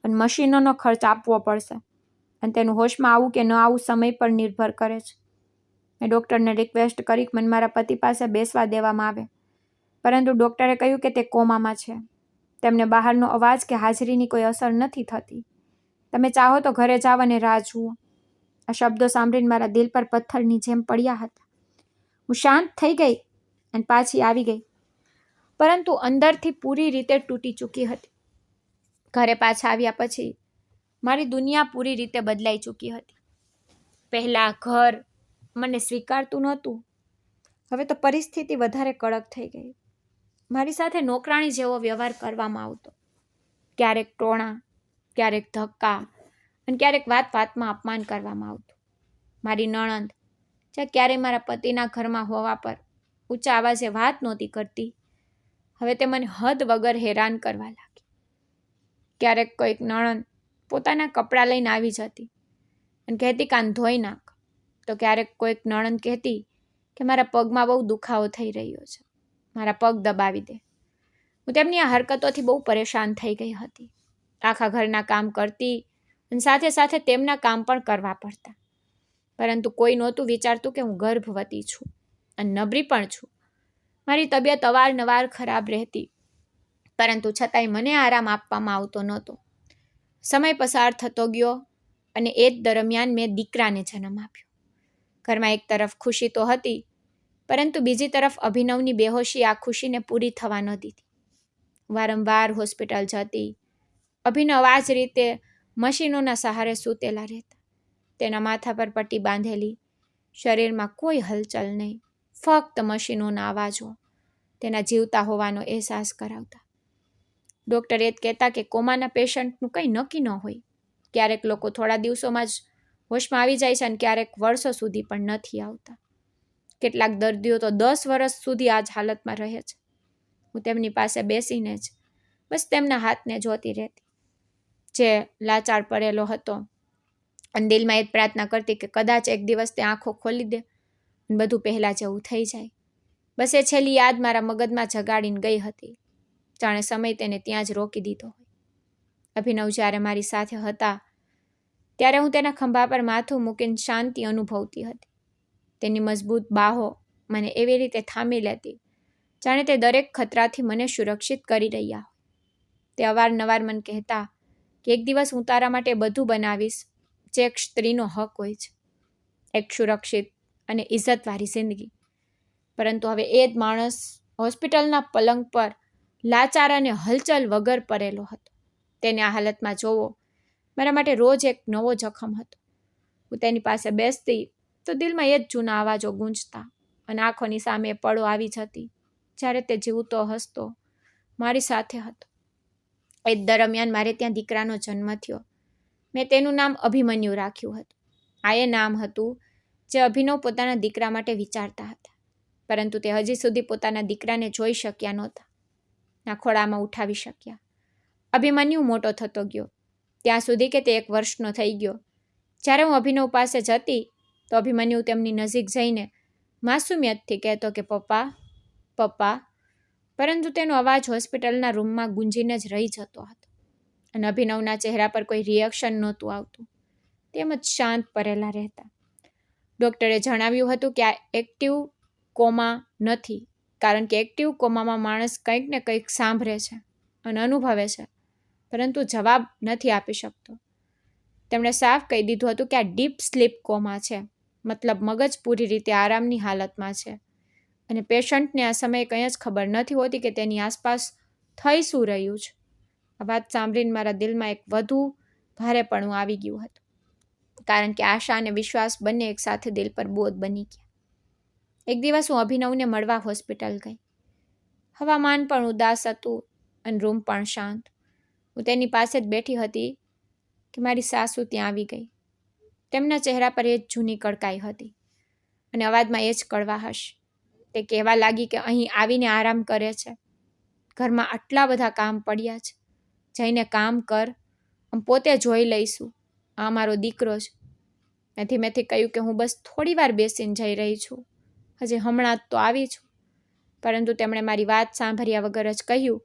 અને મશીનોનો ખર્ચ આપવો પડશે અને તેનું હોશમાં આવવું કે ન આવવું સમય પર નિર્ભર કરે છે. મેં ડૉક્ટરને રિક્વેસ્ટ કરી કે મને મારા પતિ પાસે બેસવા દેવામાં આવે, પરંતુ ડૉક્ટરે કહ્યું કે તે કોમામાં છે. તેમને બહારનો અવાજ કે હાજરીની કોઈ અસર નથી થતી. તમે ચાહો તો ઘરે જાવ અને રાહ જુઓ. આ શબ્દો સાંભળીને મારા દિલ પર પથ્થરની જેમ પડ્યા હતા. હું શાંત થઈ ગઈ અને પાછી આવી ગઈ, પરંતુ અંદરથી પૂરી રીતે તૂટી ચૂકી હતી. ઘરે પાછા આવ્યા પછી મારી દુનિયા પૂરી રીતે બદલાઈ ચૂકી હતી. પહેલાં ઘર મને સ્વીકારતું નહોતું, હવે તો પરિસ્થિતિ વધારે કડક થઈ ગઈ. મારી સાથે નોકરાણી જેવો વ્યવહાર કરવામાં આવતો. ક્યારેક ટોણા, ક્યારેક ધક્કા અને ક્યારેક વાત વાતમાં અપમાન કરવામાં આવતું. મારી નણંદ જ્યાં ક્યારેય મારા પતિના ઘરમાં હોવા પર ઊંચા અવાજે વાત નહોતી કરતી, હવે તે મને હદ વગર હેરાન કરવા લાગી. ક્યારેક કોઈક નણંદ પોતાના કપડાં લઈને આવી જતી અને કહેતી કાન ધોઈ નાખ, તો ક્યારેક કોઈક નણંદ કહેતી કે મારા પગમાં બહુ દુખાવો થઈ રહ્યો છે, મારા પગ દબાવી દે. હું તેમની આ હરકતોથી બહુ પરેશાન થઈ ગઈ હતી. આખા ઘરના કામ કરતી અને સાથે સાથે તેમના કામ પણ કરવા પડતા, પરંતુ કોઈ નહોતું વિચારતું કે હું ગર્ભવતી છું અને નબળી પણ છું. મારી તબિયત અવારનવાર ખરાબ રહેતી, પરંતુ છતાંય મને આરામ આપવામાં આવતો નહોતો. સમય પસાર થતો ગયો અને એ જ દરમિયાન મેં દીકરાને જન્મ આપ્યો. ઘરમાં એક તરફ ખુશી તો હતી, પરંતુ બીજી તરફ અભિનવની બેહોશી આ ખુશીને પૂરી થવા ન દીધી. વારંવાર હોસ્પિટલ જતી. અભિનવ આ જ રીતે મશીનોના સહારે સૂતેલા રહેતા. તેના માથા પર પટ્ટી બાંધેલી, શરીરમાં કોઈ હલચલ નહીં, ફક્ત મશીનોના અવાજો તેના જીવતા હોવાનો અહેસાસ કરાવતા. ડૉક્ટર એ જ કહેતા કે કોમાના પેશન્ટનું કંઈ નક્કી ન હોય. ક્યારેક લોકો થોડા દિવસોમાં જ હોશમાં આવી જાય છે અને ક્યારેક વર્ષો સુધી પણ નથી આવતા. કેટલાક દર્દીઓ તો 10 વર્ષ સુધી આ જ હાલતમાં રહે છે. હું તેમની પાસે બેસીને જ બસ તેમના હાથને જોતી રહેતી, જે લાચાર પડેલો હતો, અને દિલમાં એ જ પ્રાર્થના કરતી કે કદાચ એક દિવસ તે આંખો ખોલી દે અને બધું પહેલાં જેવું થઈ જાય. બસ એ છેલ્લી યાદ મારા મગજમાં જગાડીને ગઈ હતી, જાણે સમય તેને ત્યાં જ રોકી દીધો હોય. અભિનવ જ્યારે મારી સાથે હતા ત્યારે હું તેના ખંભા પર માથું મૂકીને શાંતિ અનુભવતી હતી. તેની મજબૂત બાહો મને એવી રીતે થામી લેતી, જાણે તે દરેક ખતરાથી મને સુરક્ષિત કરી રહ્યા હોય. તે અવારનવાર મને કહેતા કે એક દિવસ હું તારા માટે બધું બનાવીશ, જે એક સ્ત્રીનો હક હોય છે, એક સુરક્ષિત અને ઇજ્જતવાળી જિંદગી. પરંતુ હવે એ જ માણસ હોસ્પિટલના પલંગ પર લાચાર અને હલચલ વગર પડેલો હતો. તેને આ હાલતમાં જોવો મારા માટે રોજ એક નવો જખમ હતો. હું તેની પાસે બેસતી તો દિલમાં એ જ જૂના અવાજો ગૂંજતા અને આંખોની સામે પળો આવી જતી જ્યારે તે જીવતો હસતો મારી સાથે હતો. એ દરમિયાન મારે ત્યાં દીકરાનો જન્મ થયો. મેં તેનું નામ અભિમન્યુ રાખ્યું હતું. આ એ નામ હતું જે અભિનવ પોતાના દીકરા માટે વિચારતા હતા, પરંતુ તે હજી સુધી પોતાના દીકરાને જોઈ શક્યા નહોતા, ના ખોળામાં ઉઠાવી શક્યા. અભિમન્યુ મોટો થતો ગયો, ત્યાં સુધી કે તે 1 વર્ષનો થઈ ગયો. જ્યારે હું અભિનવ પાસે જતી તો અભિમન્યુ તેમની નજીક જઈને માસુમિયતથી કહેતો કે પપ્પા પપ્પા, પરંતુ તેનો અવાજ હોસ્પિટલના રૂમમાં ગુંજીને જ રહી જતો હતો અને અભિનવના ચહેરા પર કોઈ રિએક્શન નહોતું આવતું. તેમજ શાંત પડેલા રહેતા. ડૉક્ટરે જણાવ્યું હતું કે આ એક્ટિવ કોમા નથી, કારણ કે એક્ટિવ કોમામાં માણસ કંઈક ને કંઈક સાંભળે છે, અને અનુભવે છે, પરંતુ જવાબ નથી આપી શકતો. તેમણે સાફ કહી દીધું હતું કે આ ડીપ સ્લીપ કોમા છે, મતલબ મગજ પૂરી રીતે આરામની હાલતમાં છે અને પેશન્ટને આ સમયે કંઈ જ ખબર નથી હોતી કે તેની આસપાસ થઈ શું રહ્યું છે. આ વાત સાંભળીને મારા દિલમાં એક વધુ ભારેપણું આવી ગયું હતું, કારણ કે આશા અને વિશ્વાસ બંને એકસાથે દિલ પર બોજ બની ગયા. એક દિવસ હું અભિનવને મળવા હોસ્પિટલ ગઈ. હવામાન પણ ઉદાસ હતું અને રૂમ પણ શાંત. હું તેની પાસે જ બેઠી હતી કે મારી સાસુ ત્યાં આવી ગઈ. તેમના ચહેરા પર એ જ જૂની કડકાઈ હતી અને અવાજમાં એ જ કડવાશ. તે કહેવા લાગી કે અહીં આવીને આરામ કરે છે. ઘરમાં આટલા બધા કામ પડ્યા છે, જઈને કામ કર, આમ પોતે જોઈ લઈશું. આ મારો દીકરો છે. મેં ધીમેથી કહ્યું કે હું બસ થોડી વાર બેસીને જઈ રહી છું, હજી હમણાં જ તો આવી છું. પરંતુ તેમણે મારી વાત સાંભળ્યા વગર જ કહ્યું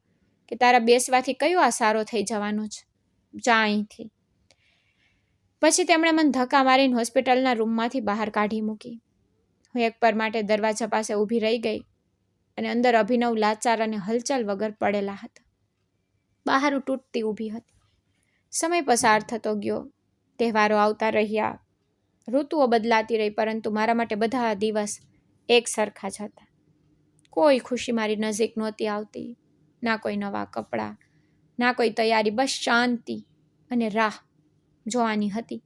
કે તારા બેસવાથી કયો આ સારો થઈ જવાનો છે, જા અહીંથી. પછી તેમણે મને ધક્કા મારીને હોસ્પિટલના રૂમમાંથી બહાર કાઢી મૂકી. હું એક પળ માટે દરવાજા પાસે ઊભી રહી ગઈ અને અંદર અભિનવ લાચાર અને હલચલ વગર પડેલા હતા. બહાર તૂટતી ઊભી હતી. સમય પસાર થતો ગયો, તહેવારો આવતા રહ્યા, ઋતુઓ બદલાતી રહી, પરંતુ મારા માટે બધા દિવસ એક સરખા જ હતા. કોઈ ખુશી મારી નજીક નહોતી આવતી, ના કોઈ નવા કપડાં, ના કોઈ તૈયારી, બસ શાંતિ અને રાહ જોવાની હતી.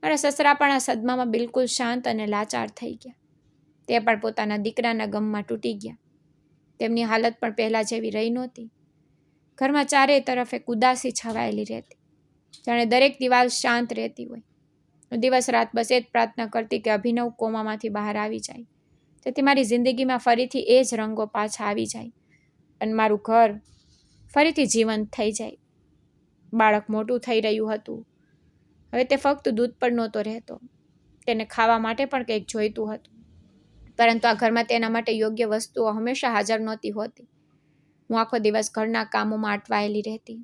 મારા સસરા પણ આ સદમામાં બિલકુલ શાંત અને લાચાર થઈ ગયા. તે પણ પોતાના દીકરાના ગમમાં તૂટી ગયા. તેમની હાલત પણ પહેલાં જેવી રહી નહોતી. ઘરમાં ચારે તરફ એક ઉદાસી છવાયેલી રહેતી, જાણે દરેક દિવાલ શાંત રહેતી હોય. હું દિવસ રાત બસ એ જ પ્રાર્થના કરતી કે અભિનવ કોમામાંથી બહાર આવી જાય, તેથી મારી જિંદગીમાં ફરીથી એ જ રંગો પાછા આવી જાય અને મારું ઘર ફરીથી જીવંત થઈ જાય. બાળક મોટું થઈ રહ્યું હતું. હવે તે ફક્ત દૂધ પર નહોતો રહેતો, તેને ખાવા માટે પણ કંઈક જોઈતું હતું. પરંતુ આ ઘરમાં તેના માટે યોગ્ય વસ્તુઓ હંમેશા હાજર નહોતી હોતી. હું આખો દિવસ ઘરના કામોમાં અટવાયેલી રહેતી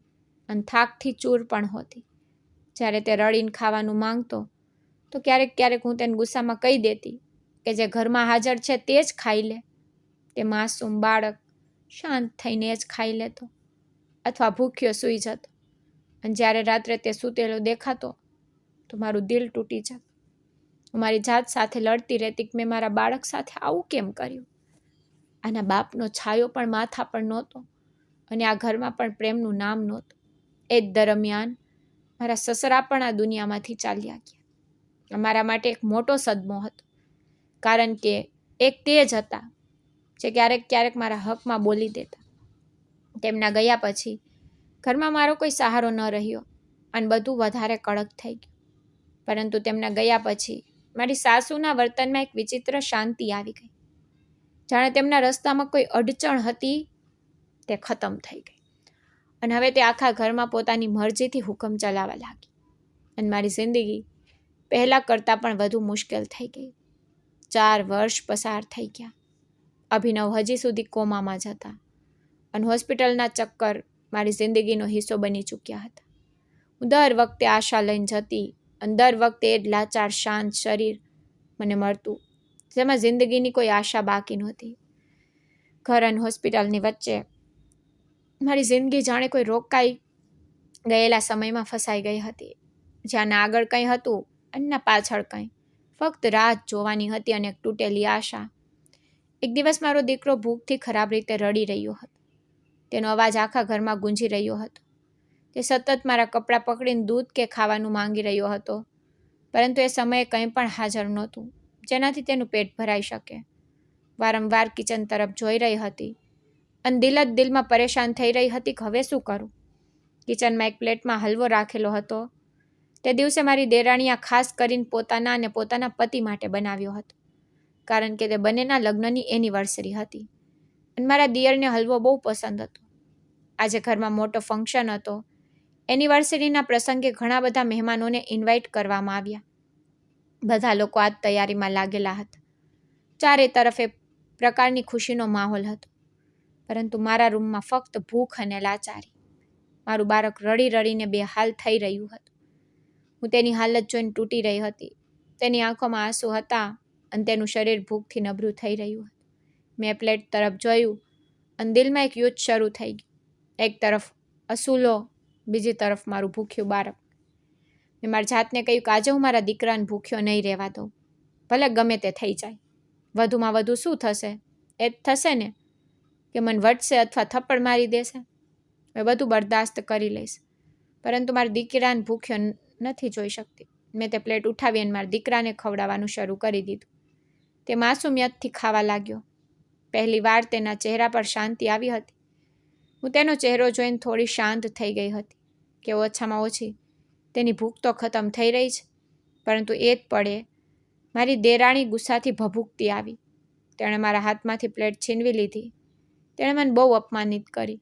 અને થાકથી ચૂર પણ હોતી. જ્યારે તે રડીને ખાવાનું માંગતો તો ક્યારેક હું તેને ગુસ્સામાં કહી દેતી કે જે ઘરમાં હાજર છે તે જ ખાઈ લે. તે માસૂમ બાળક શાંત થઈને જ ખાઈ લેતો અથવા ભૂખ્યો સૂઈ જતો. અને જ્યારે રાત્રે તે સૂતેલો દેખાતો તો મારું દિલ તૂટી જતું. હું મારી જાત સાથે લડતી રહેતી કે મેં મારા બાળક સાથે આવું કેમ કર્યું. આના બાપનો છાયો પણ માથા પર નહોતો અને આ ઘરમાં પણ પ્રેમનું નામ નહોતું. એ જ દરમિયાન મારા સસરા પણ આ દુનિયામાંથી ચાલ્યા ગયા. અમારા માટે એક મોટો સદમો હતો, કારણ કે એક તે જ હતા જે ક્યારેક મારા હકમાં બોલી દેતા. તેમના ગયા પછી ઘરમાં મારો કોઈ સહારો ન રહ્યો અને બધું વધારે કડક થઈ ગયું. પરંતુ તેમના ગયા પછી મારી સાસુના વર્તનમાં એક વિચિત્ર શાંતિ આવી ગઈ. જાણે તેમના રસ્તામાં કોઈ અડચણ હતી તે ખતમ થઈ ગઈ અને હવે તે આખા ઘરમાં પોતાની મરજીથી હુકમ ચલાવવા લાગી અને મારી જિંદગી પહેલાં કરતાં પણ વધુ મુશ્કેલ થઈ ગઈ. 4 વર્ષ પસાર થઈ ગયા. અભિનવ હજી સુધી કોમામાં જ હતા અને હોસ્પિટલના ચક્કર મારી જિંદગીનો હિસ્સો બની ચૂક્યા હતા. હું દર વખતે આશા લઈને જતી અને દર વખતે એ જ લાચાર શાંત શરીર મને મળતું, જેમાં જિંદગીની કોઈ આશા બાકી નહોતી. ઘર અને હોસ્પિટલની વચ્ચે મારી જિંદગી જાણે કોઈ રોકાઈ ગયેલા સમયમાં ફસાઈ ગઈ હતી, જ્યાં ના આગળ કંઈ હતું અને ના પાછળ કંઈ, ફક્ત રાહ જોવાની હતી અને એક તૂટેલી આશા. એક દિવસ મારો દીકરો ભૂખથી ખરાબ રીતે રડી રહ્યો હતો. તેનો અવાજ આખા ઘરમાં ગુંજી રહ્યો હતો. તે સતત મારા કપડાં પકડીને દૂધ કે ખાવાનું માંગી રહ્યો હતો, પરંતુ એ સમયે કંઈ પણ હાજર નહોતું જેનાથી તેનું પેટ ભરાઈ શકે. વારંવાર કિચન તરફ જોઈ રહી હતી અને દિલ જ દિલમાં પરેશાન થઈ રહી હતી કે હવે શું કરું. કિચનમાં એક પ્લેટમાં હલવો રાખેલો હતો. તે દિવસે મારી દેરાણીએ ખાસ કરીને પોતાના અને પોતાના પતિ માટે બનાવ્યો હતો, કારણ કે તે બંનેના લગ્નની એનિવર્સરી હતી અને મારા દિયરને હલવો બહુ પસંદ હતો. આજે ઘરમાં મોટો ફંક્શન હતો. એનિવર્સરીના પ્રસંગે ઘણા બધા મહેમાનોને ઇન્વાઇટ કરવામાં આવ્યા. બધા લોકો આ તૈયારીમાં લાગેલા હતા. ચારે તરફ એ પ્રકારની ખુશીનો માહોલ હતો, પરંતુ મારા રૂમમાં ફક્ત ભૂખ અને લાચારી. મારું બાળક રડી રડીને બેહાલ થઈ રહ્યું હતું. હું તેની હાલત જોઈને તૂટી રહી હતી. તેની આંખોમાં આંસુ હતા અને તેનું શરીર ભૂખથી નબળું થઈ રહ્યું હતું. મેં પ્લેટ તરફ જોયું અને દિલમાં એક યુદ્ધ શરૂ થઈ ગયું. એક તરફ અસૂલો, બીજી તરફ મારું ભૂખ્યું બાળક. મેં મારી જાતને કહ્યું કે આજે હું મારા દીકરાને ભૂખ્યો નહીં રહેવા દઉં, ભલે ગમે તે થઈ જાય. વધુમાં વધુ શું થશે? એ જ થશે ને કે મને વટશે અથવા થપ્પડ મારી દેશે. મેં બધું બરદાસ્ત કરી લઈશ, પરંતુ મારા દીકરાને ભૂખ્યો નથી જોઈ શકતી. મેં તે પ્લેટ ઉઠાવી અને મારા દીકરાને ખવડાવવાનું શરૂ કરી દીધું. તે માસૂમિયતથી ખાવા લાગ્યો. પહેલી વાર તેના ચહેરા પર શાંતિ આવી હતી. હું તેનો ચહેરો જોઈને થોડી શાંત થઈ ગઈ હતી કે ઓછામાં ઓછી તેની ભૂખ તો ખતમ થઈ રહી છે. પરંતુ એ જ પડે મારી દેરાણી ગુસ્સાથી ભભૂકતી આવી. તેણે મારા હાથમાંથી પ્લેટ છીનવી લીધી. તેણે મને બહુ અપમાનિત કરી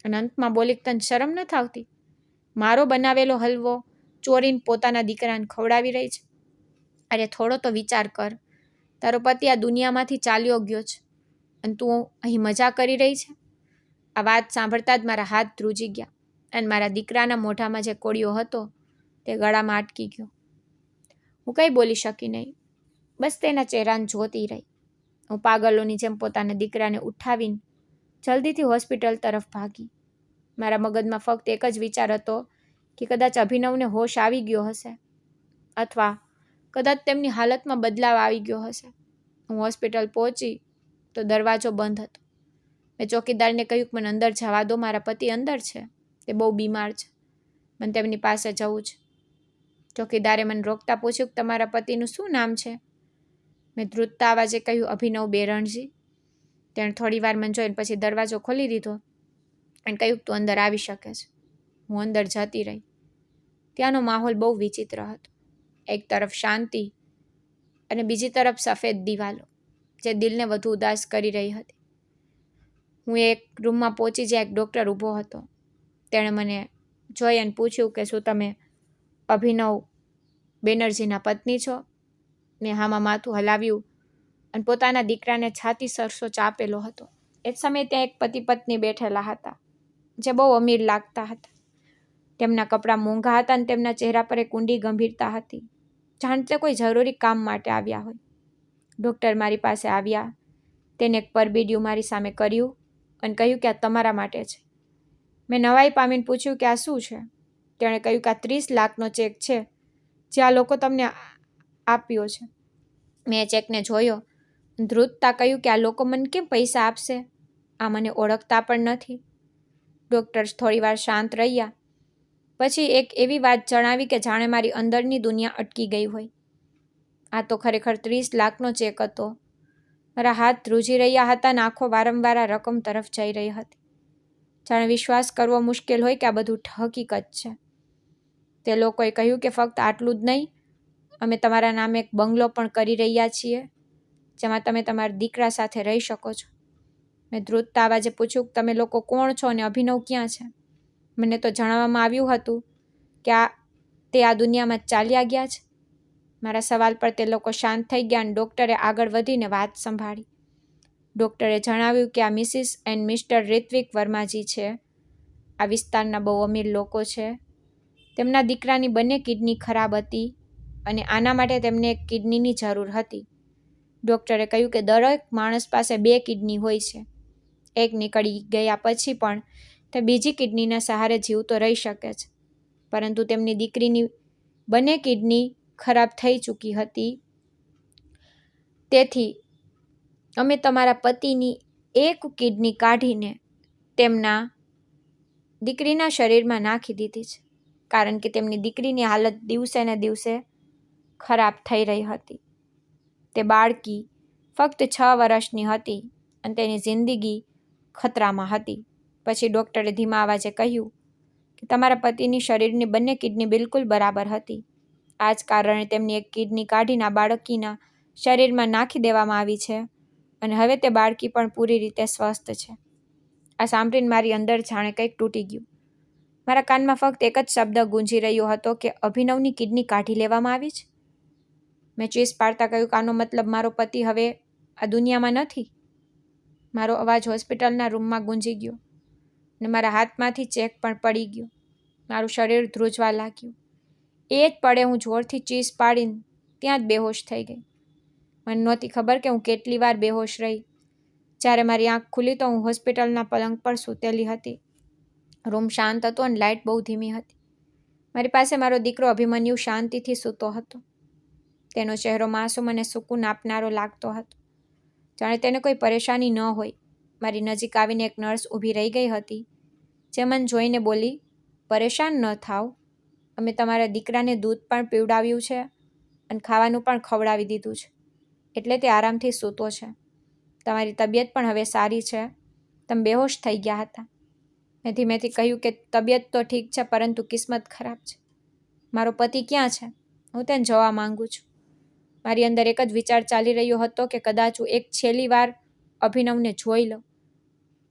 અને અંતમાં બોલી, તને શરમ નથી આવતી? મારો બનાવેલો હલવો ચોરીને પોતાના દીકરાને ખવડાવી રહી છે. અરે થોડો તો વિચાર કર. તારો પતિ આ દુનિયામાંથી ચાલ્યો ગયો છે અને તું અહીં મજા કરી રહી છે. આ વાત સાંભળતા જ મારા હાથ ધ્રુજી ગયા અને મારા દીકરાના મોઢામાં જે કોળિયો હતો તે ગળામાં અટકી ગયો. હું કંઈ બોલી શકી નહીં, બસ તેના ચહેરાને જોતી રહી. હું પાગલોની જેમ પોતાના દીકરાને ઉઠાવીને જલ્દીથી હોસ્પિટલ તરફ ભાગી. મારા મગજમાં ફક્ત એક જ વિચાર હતો કે કદાચ અભિનવને હોશ આવી ગયો હશે અથવા કદાચ તેમની હાલતમાં બદલાવ આવી ગયો હશે. હું હોસ્પિટલ પહોંચી તો દરવાજો બંધ હતો. મેં ચોકીદારને કહ્યું કે મને અંદર જવા દો, મારા પતિ અંદર છે, તે બહુ બીમાર છે, મને તેમની પાસે જવું છે. ચોકીદારે મને રોકતા પૂછ્યું કે તમારા પતિનું શું નામ છે? મેં ધ્રુજતા અવાજે કહ્યું, અભિનવ બેરણજી. તેણે થોડી વાર મને જોઈને પછી દરવાજો ખોલી દીધો અને કહ્યું, તું અંદર આવી શકે છે. હું અંદર જતી રહી. ત્યાંનો માહોલ બહુ વિચિત્ર હતો. એક તરફ શાંતિ અને બીજી તરફ સફેદ દિવાલો જે દિલને વધુ ઉદાસ કરી રહી હતી. હું એક રૂમમાં પહોંચી જ્યાં એક ડૉક્ટર ઊભો હતો. તેણે મને જોઈ અને પૂછ્યું કે શું તમે અભિનવ બેનર્જીના પત્ની છો? મેં હામાં માથું હલાવ્યું અને પોતાના દીકરાને છાતી સરસો ચાપેલો હતો. એ જ સમયે ત્યાં એક પતિ પત્ની બેઠેલા હતા જે બહુ અમીર લાગતા હતા. તેમના કપડાં મોંઘા હતા અને તેમના ચહેરા પર એક ઊંડી ગંભીરતા હતી, જાણે તે કોઈ જરૂરી કામ માટે આવ્યા હોય. ડૉક્ટર મારી પાસે આવ્યા. તેને એક પરબીડિયું મારી સામે કર્યું અને કહ્યું કે આ તમારા માટે છે. મેં નવાઈ પામીને પૂછ્યું કે આ શું છે? તેણે કહ્યું કે આ 30 લાખનો ચેક છે જે આ લોકો તમને આપ્યો છે. મેં ચેકને જોયો. ધ્રુજતા કહ્યું કે આ લોકો મને કેમ પૈસા આપશે? આ મને ઓળખતા પણ નથી. ડૉક્ટર થોડીવાર શાંત રહ્યા. પછી એક એવી વાત જણાવી કે જાણે મારી અંદરની દુનિયા અટકી ગઈ હોય. આ તો ખરેખર 30 લાખનો ચેક હતો. મારા હાથ ધ્રુજી રહ્યા હતા અને આંખો વારંવાર આ રકમ તરફ જઈ રહી હતી. જાણે વિશ્વાસ કરવો મુશ્કેલ હોય કે આ બધું હકીકત છે. તે લોકોએ કહ્યું કે ફક્ત આટલું જ નહીં, અમે તમારા નામે એક બંગલો પણ કરી રહ્યા છીએ જેમાં તમે તમારા દીકરા સાથે રહી શકો છો. મેં ધ્રુજતા અવાજે પૂછ્યું કે તમે લોકો કોણ છો અને અભિનવ ક્યાં છે? મને તો જણાવવામાં આવ્યું હતું કે તે આ દુનિયામાં ચાલ્યા ગયા છે. મારા સવાલ પર તે લોકો શાંત થઈ ગયા અને ડૉક્ટરે આગળ વધીને વાત સંભાળી. ડૉક્ટરે જણાવ્યું કે આ મિસિસ એન્ડ મિસ્ટર ઋત્વિક વર્માજી છે. આ વિસ્તારના બહુ અમીર લોકો છે. તેમના દીકરાની બંને કિડની ખરાબ હતી અને આના માટે તેમને એક કિડનીની જરૂર હતી. ડૉક્ટરે કહ્યું કે દરેક માણસ પાસે 2 કિડની હોય છે. એક નીકળી ગયા પછી પણ તે બીજી કિડનીના સહારે જીવતો રહી શકે છે, પરંતુ તેમની દીકરીની બંને કિડની ખરાબ થઈ ચૂકી હતી. તેથી અમે તમારા પતિની એક કિડની કાઢીને તેમના દીકરીના શરીરમાં નાખી દીધી છે, કારણ કે તેમની દીકરીની હાલત દિવસે ને દિવસે ખરાબ થઈ રહી હતી. તે બાળકી ફક્ત 6 વર્ષની હતી અને તેની જિંદગી ખતરામાં હતી. પછી ડૉક્ટરે ધીમા અવાજે કહ્યું કે તમારા પતિની શરીરની બંને કિડની બિલકુલ બરાબર હતી. આ જ કારણે તેમની એક કિડની કાઢીને આ બાળકીના શરીરમાં નાખી દેવામાં આવી છે અને હવે તે બાળકી પણ પૂરી રીતે સ્વસ્થ છે. આ સાંભળીને મારી અંદર જાણે કંઈક તૂટી ગયું. મારા કાનમાં ફક્ત એક જ શબ્દ ગૂંજી રહ્યો હતો કે અભિનવની કિડની કાઢી લેવામાં આવી છે. મેં ચીસ પાડતા કહ્યું કે આનો મતલબ મારો પતિ હવે આ દુનિયામાં નથી. મારો અવાજ હોસ્પિટલના રૂમમાં ગૂંજી ગયો અને મારા હાથમાંથી ચેક પણ પડી ગયો. મારું શરીર ધ્રુજવા લાગ્યું. એ જ પળે હું જોરથી ચીસ પાડીને ત્યાં જ બેહોશ થઈ ગઈ. મને નહોતી ખબર કે હું કેટલી વાર બેહોશ રહી. જ્યારે મારી આંખ ખુલી તો હું હોસ્પિટલના પલંગ પર સૂતેલી હતી. રૂમ શાંત હતો અને લાઇટ બહુ ધીમી હતી. મારી પાસે મારો દીકરો અભિમન્યુ શાંતિથી સૂતો હતો. તેનો ચહેરો માસૂમ અને સુકૂન આપનારો લાગતો હતો, જાણે તેને કોઈ પરેશાની ન હોય. મારી નજીક આવીને એક નર્સ ઊભી રહી ગઈ હતી, જે મને જોઈને બોલી, પરેશાન ન થાવ, અમે તમારા દીકરાને દૂધ પણ પીવડાવ્યું છે અને ખાવાનું પણ ખવડાવી દીધું છે, એટલે તે આરામથી સૂતો છે. તમારી તબિયત પણ હવે સારી છે. તમે બેહોશ થઈ ગયા હતા. મેં ધીમેથી કહ્યું કે તબિયત તો ઠીક છે, પરંતુ કિસ્મત ખરાબ છે. મારો પતિ ક્યાં છે? હું તેને જોવા માંગુ છું. મારી અંદર એક જ વિચાર ચાલી રહ્યો હતો કે કદાચ હું એક છેલ્લી વાર અભિનવને જોઈ લઉં,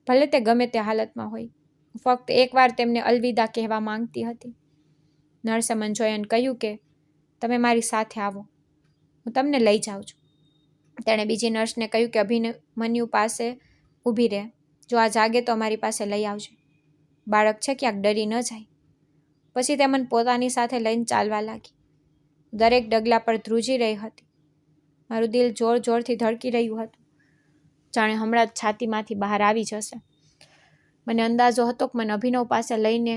ભલે તે ગમે તે હાલતમાં હોય. હું ફક્ત એકવાર તેમને અલવિદા કહેવા માંગતી હતી. નર્સે મને જોઈ અને કહ્યું કે તમે મારી સાથે આવો, હું તમને લઈ જાઉં છું. તેણે બીજી નર્સને કહ્યું કે અભિમન્યુ પાસે ઊભી રહે, જો આ જાગે તો અમારી પાસે લઈ આવજો. બાળક છે, ક્યાંક ડરી ન જાય. પછી તે મને પોતાની સાથે લઈને ચાલવા લાગી. દરેક ડગલા પર ધ્રુજી રહી હતી. મારું દિલ જોર જોરથી ધડકી રહ્યું હતું, જાણે હમણાં જ છાતીમાંથી બહાર આવી જશે. મને અંદાજો હતો કે મને અભિનવ પાસે લઈને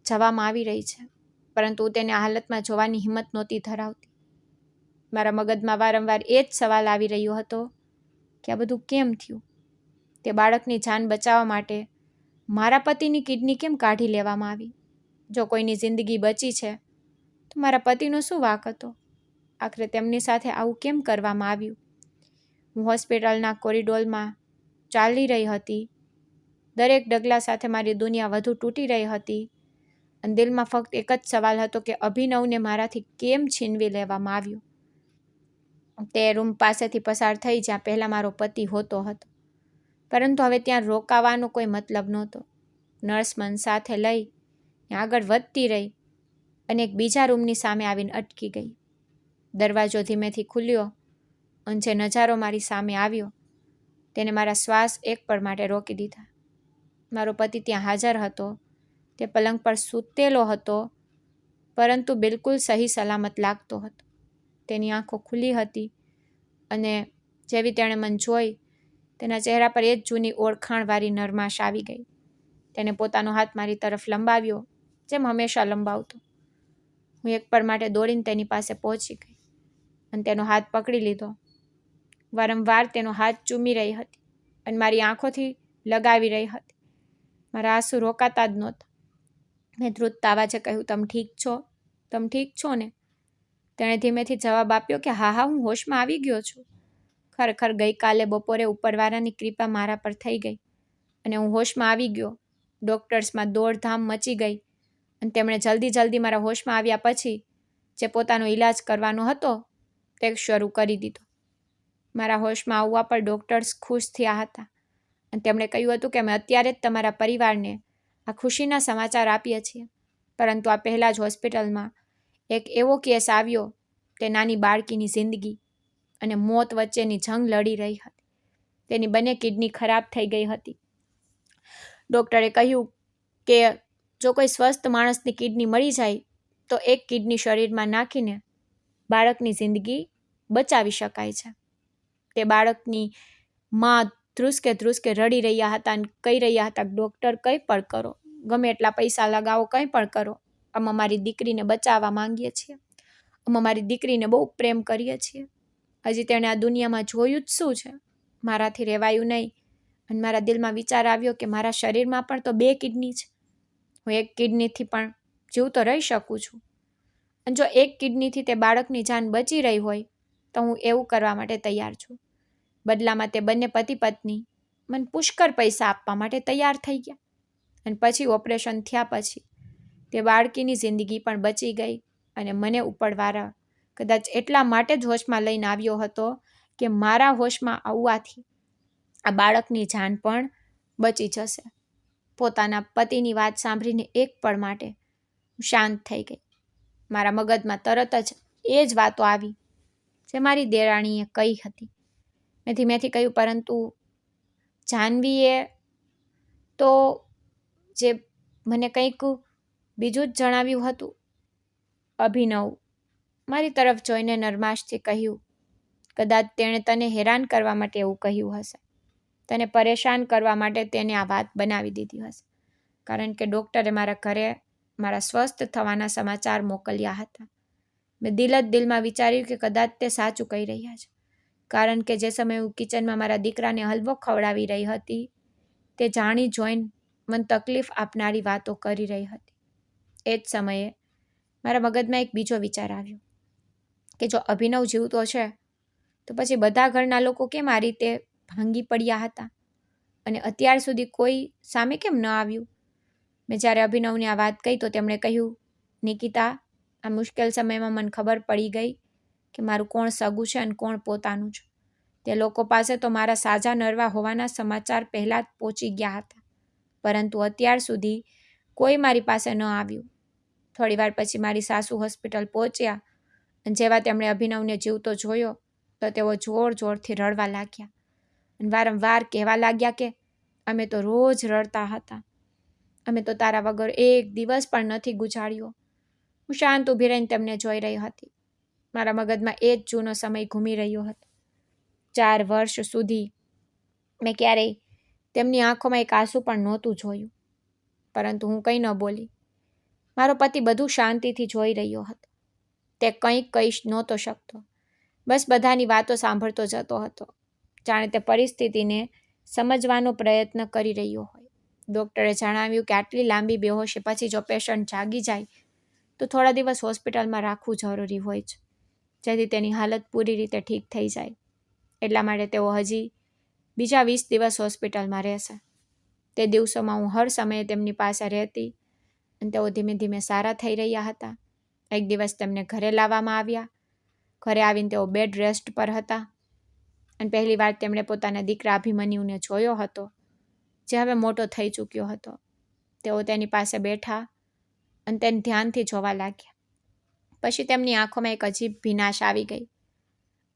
જવામાં આવી રહી છે, પરંતુ તેને આ હાલતમાં જોવાની હિંમત નહોતી ધરાવતી. મારા મગજમાં વારંવાર એ જ સવાલ આવી રહ્યો હતો કે આ બધું કેમ થયું? તે બાળકની જાન બચાવવા માટે મારા પતિની કિડની કેમ કાઢી લેવામાં આવી? જો કોઈની જિંદગી બચી છે તો મારા પતિનો શું વાંક હતો? આખરે તેમની સાથે આવું કેમ કરવામાં આવ્યું? હું હોસ્પિટલના કોરિડોરમાં ચાલી રહી હતી. દરેક ડગલા સાથે મારી દુનિયા વધુ તૂટી રહી હતી અને દિલમાં ફક્ત એક જ સવાલ હતો કે અભિનવને મારાથી કેમ છીનવી લેવામાં આવ્યો. તે રૂમ પાસેથી પસાર થઈ જ્યાં પહેલાં મારો પતિ હોતો હતો, પરંતુ હવે ત્યાં રોકાવાનો કોઈ મતલબ નહોતો. નર્સ મને સાથે લઈ આગળ વધતી રહી અને એક બીજા રૂમની સામે આવીને અટકી ગઈ. દરવાજો ધીમેથી ખુલ્યો અને જે નજારો મારી સામે આવ્યો તેને મારા શ્વાસ એક પળ માટે રોકી દીધા. મારો પતિ ત્યાં હાજર હતો. તે પલંગ પર સૂતેલો હતો, પરંતુ બિલકુલ સહી સલામત લાગતો હતો. તેની આંખો ખુલ્લી હતી અને જેવી તેણે મને જોઈ, તેના ચહેરા પર એ જ જૂની ઓળખાણવાળી નરમાશ આવી ગઈ. તેને પોતાનો હાથ મારી તરફ લંબાવ્યો, જેમ હંમેશા લંબાવતો. હું એક પળ માટે દોડીને તેની પાસે પહોંચી ગઈ અને તેનો હાથ પકડી લીધો. વારંવાર તેનો હાથ ચૂમી રહી હતી અને મારી આંખોથી લગાવી રહી હતી. મારા આંસુ રોકાતા જ નહોતા. મેં ધ્રુજતા અવાજે કહ્યું, તમે ઠીક છો? તમે ઠીક છો ને? તેણે ધીમેથી જવાબ આપ્યો કે હા, હું હોશમાં આવી ગયો છું. ખરેખર ગઈકાલે બપોરે ઉપરવાળાની કૃપા મારા પર થઈ ગઈ અને હું હોશમાં આવી ગયો. ડૉક્ટર્સમાં દોડધામ મચી ગઈ અને તેમણે જલ્દી મારા હોશમાં આવ્યા પછી જે પોતાનો ઈલાજ કરવાનો હતો તે શરૂ કરી દીધો. મારા હોશમાં આવવા પર ડૉક્ટર્સ ખુશ થયા હતા અને તેમણે કહ્યું હતું કે અમે અત્યારે જ તમારા પરિવારને આ ખુશીના સમાચાર આપીએ છીએ, પરંતુ આ પહેલાં જ હોસ્પિટલમાં એક એવો કેસ આવ્યો તે નાની બાળકીની જિંદગી અને મોત વચ્ચેની જંગ લડી રહી હતી. તેની બંને કિડની ખરાબ થઈ ગઈ હતી. ડૉક્ટરે કહ્યું કે જો કોઈ સ્વસ્થ માણસની કિડની મળી જાય તો એક કિડની શરીરમાં નાખીને બાળકની જિંદગી બચાવી શકાય છે. તે બાળકની માં ધ્રુસકે રડી રહ્યા હતા અને કહી રહ્યા હતા, ડૉક્ટર કંઈ પણ કરો, ગમે એટલા પૈસા લગાવો, કંઈ પણ કરો, અમે અમારી દીકરીને બચાવવા માંગીએ છીએ. અમે અમારી દીકરીને બહુ પ્રેમ કરીએ છીએ. હજી તેણે આ દુનિયામાં જોયું જ શું છે? મારાથી રહેવાયું નહીં અને મારા દિલમાં વિચાર આવ્યો કે મારા શરીરમાં પણ તો 2 કિડની છે. હું એક કિડનીથી પણ જીવતો રહી શકું છું. અને જો એક કિડનીથી તે બાળકની જાન બચી રહી હોય તો હું એવું કરવા માટે તૈયાર છું. બદલામાં તે બંને પતિ પત્ની મને પુષ્કળ પૈસા આપવા માટે તૈયાર થઈ ગયા. અને પછી ઓપરેશન થયા પછી તે બાળકીની જિંદગી પણ બચી ગઈ અને મને ઉપરવાળા કદાચ એટલા માટે જ હોશમાં લઈને આવ્યો હતો કે મારા હોશમાં આવવાથી આ બાળકની જાન પણ બચી જશે. પોતાના પતિની વાત સાંભળીને એક પળ માટે હું શાંત થઈ ગઈ. મારા મગજમાં તરત જ એ જ વાતો આવી જે મારી દેરાણીએ કહી હતી. મેં ધીમેથી કહ્યું, પરંતુ જાહ્નવીએ તો જે મને કંઈક બીજું જ જણાવ્યું હતું. અભિનવ મારી તરફ જોઈને નરમાશથી કહ્યું, કદાચ તેણે તને હેરાન કરવા માટે એવું કહ્યું હશે. તને પરેશાન કરવા માટે તેને આ વાત બનાવી દીધી હશે. કારણ કે ડૉક્ટરે મારા ઘરે મારા સ્વસ્થ થવાના સમાચાર મોકલ્યા હતા. મેં દિલમાં વિચાર્યું કે કદાચ તે સાચું કહી રહ્યા છે, કારણ કે જે સમયે હું કિચનમાં મારા દીકરાને હલવો ખવડાવી રહી હતી તે જાણી જોઈને મને તકલીફ આપનારી વાતો કરી રહી હતી. એ જ સમયે મારા મગજમાં એક બીજો વિચાર આવ્યો કે જો અભિનવ જીવતો છે તો પછી બધા ઘરના લોકો કેમ આ રીતે ભાંગી પડ્યા હતા અને અત્યાર સુધી કોઈ સામે કેમ ન આવ્યું. મેં જ્યારે અભિનવને આ વાત કહી તો તેમણે કહ્યું, નિકિતા, આ મુશ્કેલ સમયમાં મને ખબર પડી ગઈ કે મારું કોણ સગું છે અને કોણ પોતાનું છે. તે લોકો પાસે તો મારા સાજા નરવા હોવાના સમાચાર પહેલાં જ પહોંચી ગયા હતા, પરંતુ અત્યાર સુધી કોઈ મારી પાસે ન આવ્યું. થોડીવાર પછી મારી સાસુ હોસ્પિટલ પહોંચ્યા અને જેવા તેમણે અભિનવને જીવતો જોયો તો તેઓ જોરથી રડવા લાગ્યા અને વારંવાર કહેવા લાગ્યા કે અમે તો રોજ રડતા હતા, અમે તો તારા વગર એક દિવસ પણ નથી ગુજાર્યો. હું શાંત ઊભી રહીને તેમને જોઈ રહી હતી. મારા મગજમાં એ જ જૂનો સમય ઘૂમી રહ્યો હતો. 4 વર્ષ સુધી મેં ક્યારેય તેમની આંખોમાં એક આંસુ પણ નહોતું જોયું, પરંતુ હું કંઈ ન બોલી. મારો પતિ બધું શાંતિથી જોઈ રહ્યો હતો. તે કંઈક કહી નહોતો શકતો, બસ બધાની વાતો સાંભળતો જતો હતો, જાણે તે પરિસ્થિતિને સમજવાનો પ્રયત્ન કરી રહ્યો હોય. ડૉક્ટરે જણાવ્યું કે આટલી લાંબી બેહોશી પછી જો પેશન્ટ જાગી જાય તો થોડા દિવસ હોસ્પિટલમાં રાખવું જરૂરી હોય છે, જેથી તેની હાલત પૂરી રીતે ઠીક થઈ જાય. એટલા માટે તેઓ હજી બીજા 20 દિવસ હોસ્પિટલમાં રહેશે. તે દિવસોમાં હું હર સમયે તેમની પાસે રહેતી અને તેઓ ધીમે ધીમે સારા થઈ રહ્યા હતા. એક દિવસ તેમને ઘરે લાવવામાં આવ્યા. ઘરે આવીને તેઓ બેડ રેસ્ટ પર હતા અને પહેલીવાર તેમણે પોતાના દીકરા અભિમન્યુને જોયો હતો, જે હવે મોટો થઈ ચૂક્યો હતો. તેઓ તેની પાસે બેઠા અને તેને ધ્યાનથી જોવા લાગ્યા. પછી તેમની આંખોમાં એક અજીબ ભીનાશ આવી ગઈ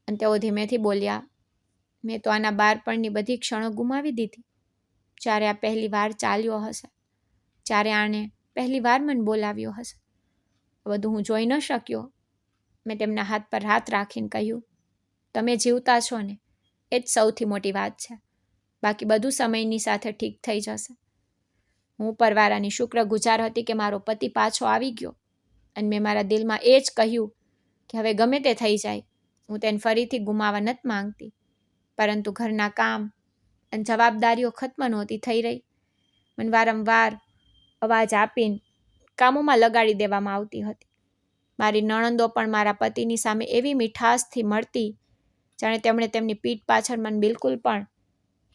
અને તેઓ ધીમેથી બોલ્યા, મેં તો આના બાળપણની બધી ક્ષણો ગુમાવી દીધી. જ્યારે આ પહેલી વાર ચાલ્યો હશે, જ્યારે આણે પહેલી વાર મને બોલાવ્યો હશે, બધું હું જોઈ ન શક્યો. મેં તેમના હાથ પર હાથ રાખીને કહ્યું, તમે જીવતા છો ને એ જ સૌથી મોટી વાત છે, બાકી બધું સમયની સાથે ઠીક થઈ જશે. હું પરવારાની શુક્રગુજાર હતી કે મારો પતિ પાછો આવી ગયો અને મેં મારા દિલમાં એ જ કહ્યું કે હવે ગમે તે થઈ જાય, હું તેને ફરીથી ગુમાવવા નથી માંગતી. પરંતુ ઘરના કામ અને જવાબદારીઓ ખત્મ નહોતી થઈ રહી. મને વારંવાર અવાજ આપીને કામોમાં લગાડી દેવામાં આવતી હતી. મારી નણંદો પણ મારા પતિની સામે એવી મીઠાશથી મળતી જાણે તેમણે તેમની પીઠ પાછળ મને બિલકુલ પણ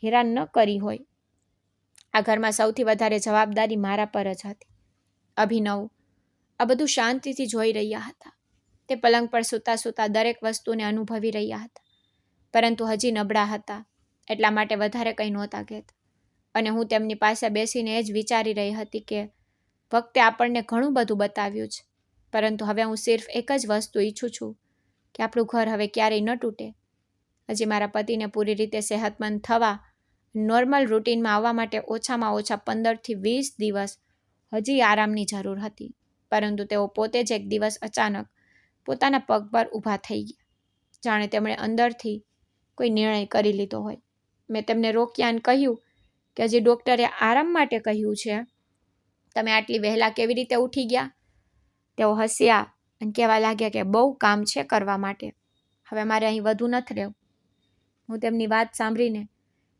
હેરાન ન કરી હોય. આ ઘરમાં સૌથી વધારે જવાબદારી મારા પર જ હતી. અભિનવ આ બધું શાંતિથી જોઈ રહ્યા હતા. તે પલંગ પર સૂતા દરેક વસ્તુને અનુભવી રહ્યા હતા, પરંતુ હજી નબળા હતા, એટલા માટે વધારે કંઈ નહોતા કહેતા. અને હું તેમની પાસે બેસીને એ જ વિચારી રહી હતી કે વક્તે આપણને ઘણું બધું બતાવ્યું છે, પરંતુ હવે હું સિર્ફ એક જ વસ્તુ ઈચ્છું છું કે આપણું ઘર હવે ક્યારેય ન તૂટે. હજી મારા પતિને પૂરી રીતે સેહતમંદ થવા, નોર્મલ રૂટીનમાં આવવા માટે ઓછામાં ઓછા 15થી 20 દિવસ હજી આરામની જરૂર હતી, પરંતુ તેઓ પોતે જ એક દિવસ અચાનક પોતાના પગ પર ઊભા થઈ ગયા, જાણે તેમણે અંદરથી કોઈ નિર્ણય કરી લીધો હોય. મેં તેમને રોક્યા અને કહ્યું કે હજી ડૉક્ટરે આરામ માટે કહ્યું છે, તમે આટલી વહેલા કેવી રીતે ઉઠી ગયા? તેઓ હસ્યા અને કહેવા લાગ્યા કે બહુ કામ છે કરવા માટે, હવે મારે અહીં વધુ નથી રહેવું. હું તેમની વાત સાંભળીને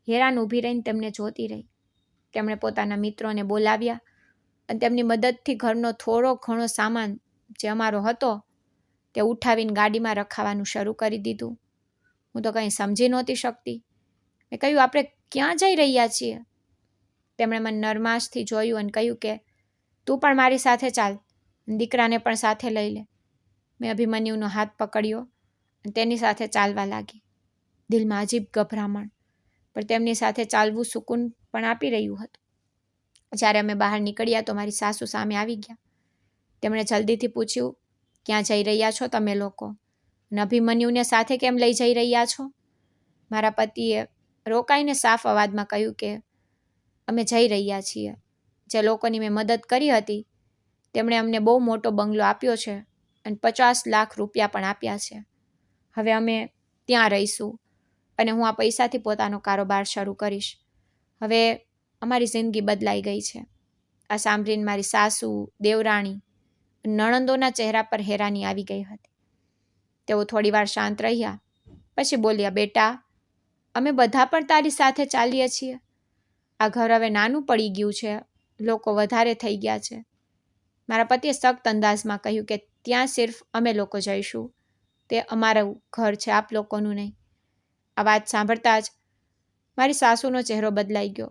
હેરાન ઊભી રહીને તેમને જોતી રહી. તેમણે પોતાના મિત્રોને બોલાવ્યા અને તેમની મદદથી ઘરનો થોડો ઘણો સામાન જે અમારો હતો તે ઉઠાવીને ગાડીમાં રખાવાનું શરૂ કરી દીધું. હું તો કંઈ સમજી નહોતી શકતી. મેં કહ્યું, આપણે ક્યાં જઈ રહ્યા છીએ? તેમણે મને નરમાશથી જોયું અને કહ્યું કે તું પણ મારી સાથે ચાલ, દીકરાને પણ સાથે લઈ લે. મેં અભિમન્યુનો હાથ પકડ્યો અને તેની સાથે ચાલવા લાગી. દિલમાં અજીબ ગભરામણ, પણ તેમની સાથે ચાલવું સુકૂન પણ આપી રહ્યું હતું. જ્યારે અમે બહાર નીકળ્યા તો મારી સાસુ સામે આવી ગયા. તેમણે જલ્દીથી પૂછ્યું, ક્યાં જઈ રહ્યા છો તમે લોકો? અને અભિમન્યુને સાથે કેમ લઈ જઈ રહ્યા છો? મારા પતિએ રોકાઈને સાફ અવાજમાં કહ્યું કે અમે જઈ રહ્યા છીએ. જે લોકોની મેં મદદ કરી હતી તેમણે અમને બહુ મોટો બંગલો આપ્યો છે અને 50 લાખ રૂપિયા પણ આપ્યા છે. હવે અમે ત્યાં રહીશું અને હું આ પૈસાથી પોતાનો કારોબાર શરૂ કરીશ. હવે અમારી જિંદગી બદલાઈ ગઈ છે. આ સાંભળીને મારી સાસુ, દેવરાણી, નણંદોના ચહેરા પર હેરાની આવી ગઈ હતી. તેઓ થોડીવાર શાંત રહ્યા, પછી બોલ્યા, બેટા, અમે બધા પણ તારી સાથે ચાલીએ છીએ. આ ઘર હવે નાનું પડી ગયું છે, લોકો વધારે થઈ ગયા છે. મારા પતિએ સખ્ત અંદાજમાં કહ્યું કે ત્યાં સિર્ફ અમે લોકો જઈશું, તે અમારું ઘર છે, આપ લોકોનું નહીં. આ વાત સાંભળતા જ મારી સાસુનો ચહેરો બદલાઈ ગયો.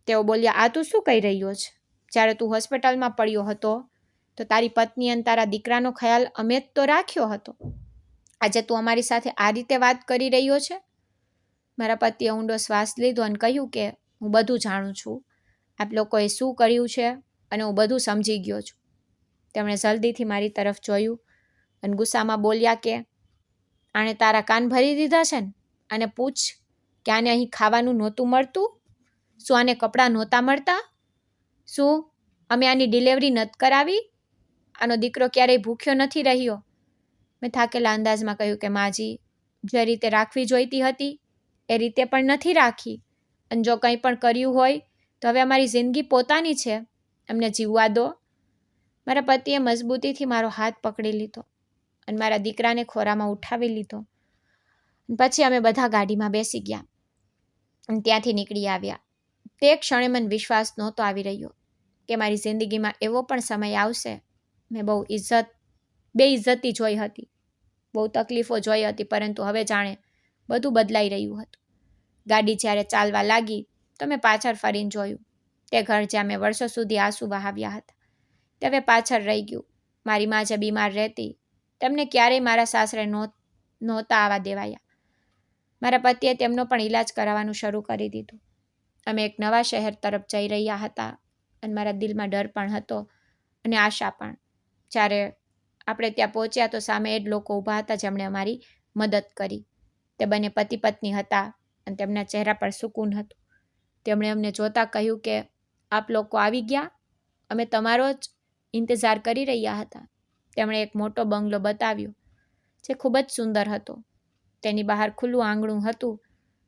તેઓ બોલ્યા, આ તું શું કહી રહ્યો છે? જ્યારે તું હોસ્પિટલમાં પડ્યો હતો તો તારી પત્ની અને તારા દીકરાનો ખ્યાલ અમે જ તો રાખ્યો હતો. આજે તું અમારી સાથે આ રીતે વાત કરી રહ્યો છે? મારા પતિએ ઊંડો શ્વાસ લીધો અને કહ્યું કે હું બધું જાણું છું, આપ લોકોએ શું કર્યું છે અને હું બધું સમજી ગયો છું. તેમણે જલ્દીથી મારી તરફ જોયું અને ગુસ્સામાં બોલ્યા કે આણે તારા કાન ભરી દીધા છે ને? અને પૂછ કે આને અહીં ખાવાનું નહોતું મળતું? શું આને કપડાં નહોતા મળતા? શું અમે આની ડિલિવરી નથી કરાવી? આનો દીકરો ક્યારેય ભૂખ્યો નથી રહ્યો. મેં થાકેલા અંદાજમાં કહ્યું કે માજી, જે રીતે રાખવી જોઈતી હતી એ રીતે પણ નથી રાખી, અને જો કંઈ પણ કર્યું હોય તો હવે અમારી જિંદગી પોતાની છે, અમને જીવવા દો. મારા પતિએ મજબૂતીથી મારો હાથ પકડી લીધો અને મારા દીકરાને ખોરામાં ઉઠાવી લીધો. પછી અમે બધા ગાડીમાં બેસી ગયા અને ત્યાંથી નીકળી આવ્યા. તે ક્ષણે મને વિશ્વાસ નહોતો આવી રહ્યો કે મારી જિંદગીમાં એવો પણ સમય આવશે. મેં બહુ બેઇજ્જતી જોઈ હતી, બહુ તકલીફો જોઈ હતી, પરંતુ હવે જાણે બધું બદલાઈ રહ્યું હતું. ગાડી જ્યારે ચાલવા લાગી તો મેં પાછળ ફરીને જોયું. તે ઘર જ્યાં મેં વર્ષો સુધી આંસુ વહાવ્યા હતા તે હવે પાછળ રહી ગયું. મારી મા જે બીમાર રહેતી, તેમને ક્યારેય મારા સાસરે નહોતા આવવા દેવાયા. મારા પતિએ તેમનો પણ ઈલાજ કરાવવાનું શરૂ કરી દીધું. અમે એક નવા શહેર તરફ જઈ રહ્યા હતા અને મારા દિલમાં ડર પણ હતો અને આશા પણ. જ્યારે આપણે ત્યાં પહોંચ્યા તો સામે એ જ લોકો ઊભા હતા જેમણે અમારી મદદ કરી. તે બંને પતિ પત્ની હતા અને તેમના ચહેરા પર સુકૂન હતું. તેમણે અમને જોતાં કહ્યું કે આપ લોકો આવી ગયા, અમે તમારો જ ઇંતજાર કરી રહ્યા હતા. તેમણે એક મોટો બંગલો બતાવ્યો જે ખૂબ જ સુંદર હતો. તેની બહાર ખુલ્લું આંગણું હતું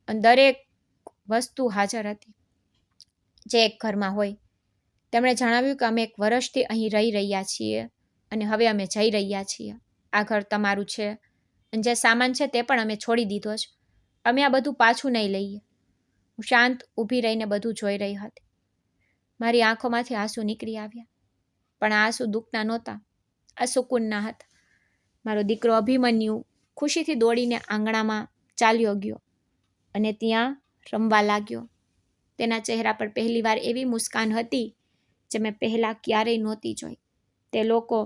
અને દરેક વસ્તુ હાજર હતી જે એક ઘરમાં હોય. તેમણે જણાવ્યું કે અમે 1 વર્ષથી અહીં રહી રહ્યા છીએ અને હવે અમે જઈ રહ્યા છીએ. આ ઘર તમારું છે અને જે સામાન છે તે પણ અમે છોડી દીધો છે. અમે આ બધું પાછું નહીં લઈએ. હું શાંત ઊભી રહીને બધું જોઈ રહી હતી. મારી આંખોમાંથી આંસુ નીકળી આવ્યા, પણ આ આંસુ દુઃખના નહોતા, આ સુકૂનના હતા. મારો દીકરો અભિમન્યુ ખુશીથી દોડીને આંગણામાં ચાલ્યો ગયો અને ત્યાં રમવા લાગ્યો. તેના ચહેરા પર પહેલીવાર એવી મુસ્કાન હતી જે મેં પહેલાં ક્યારેય નહોતી જોઈ. તે લોકો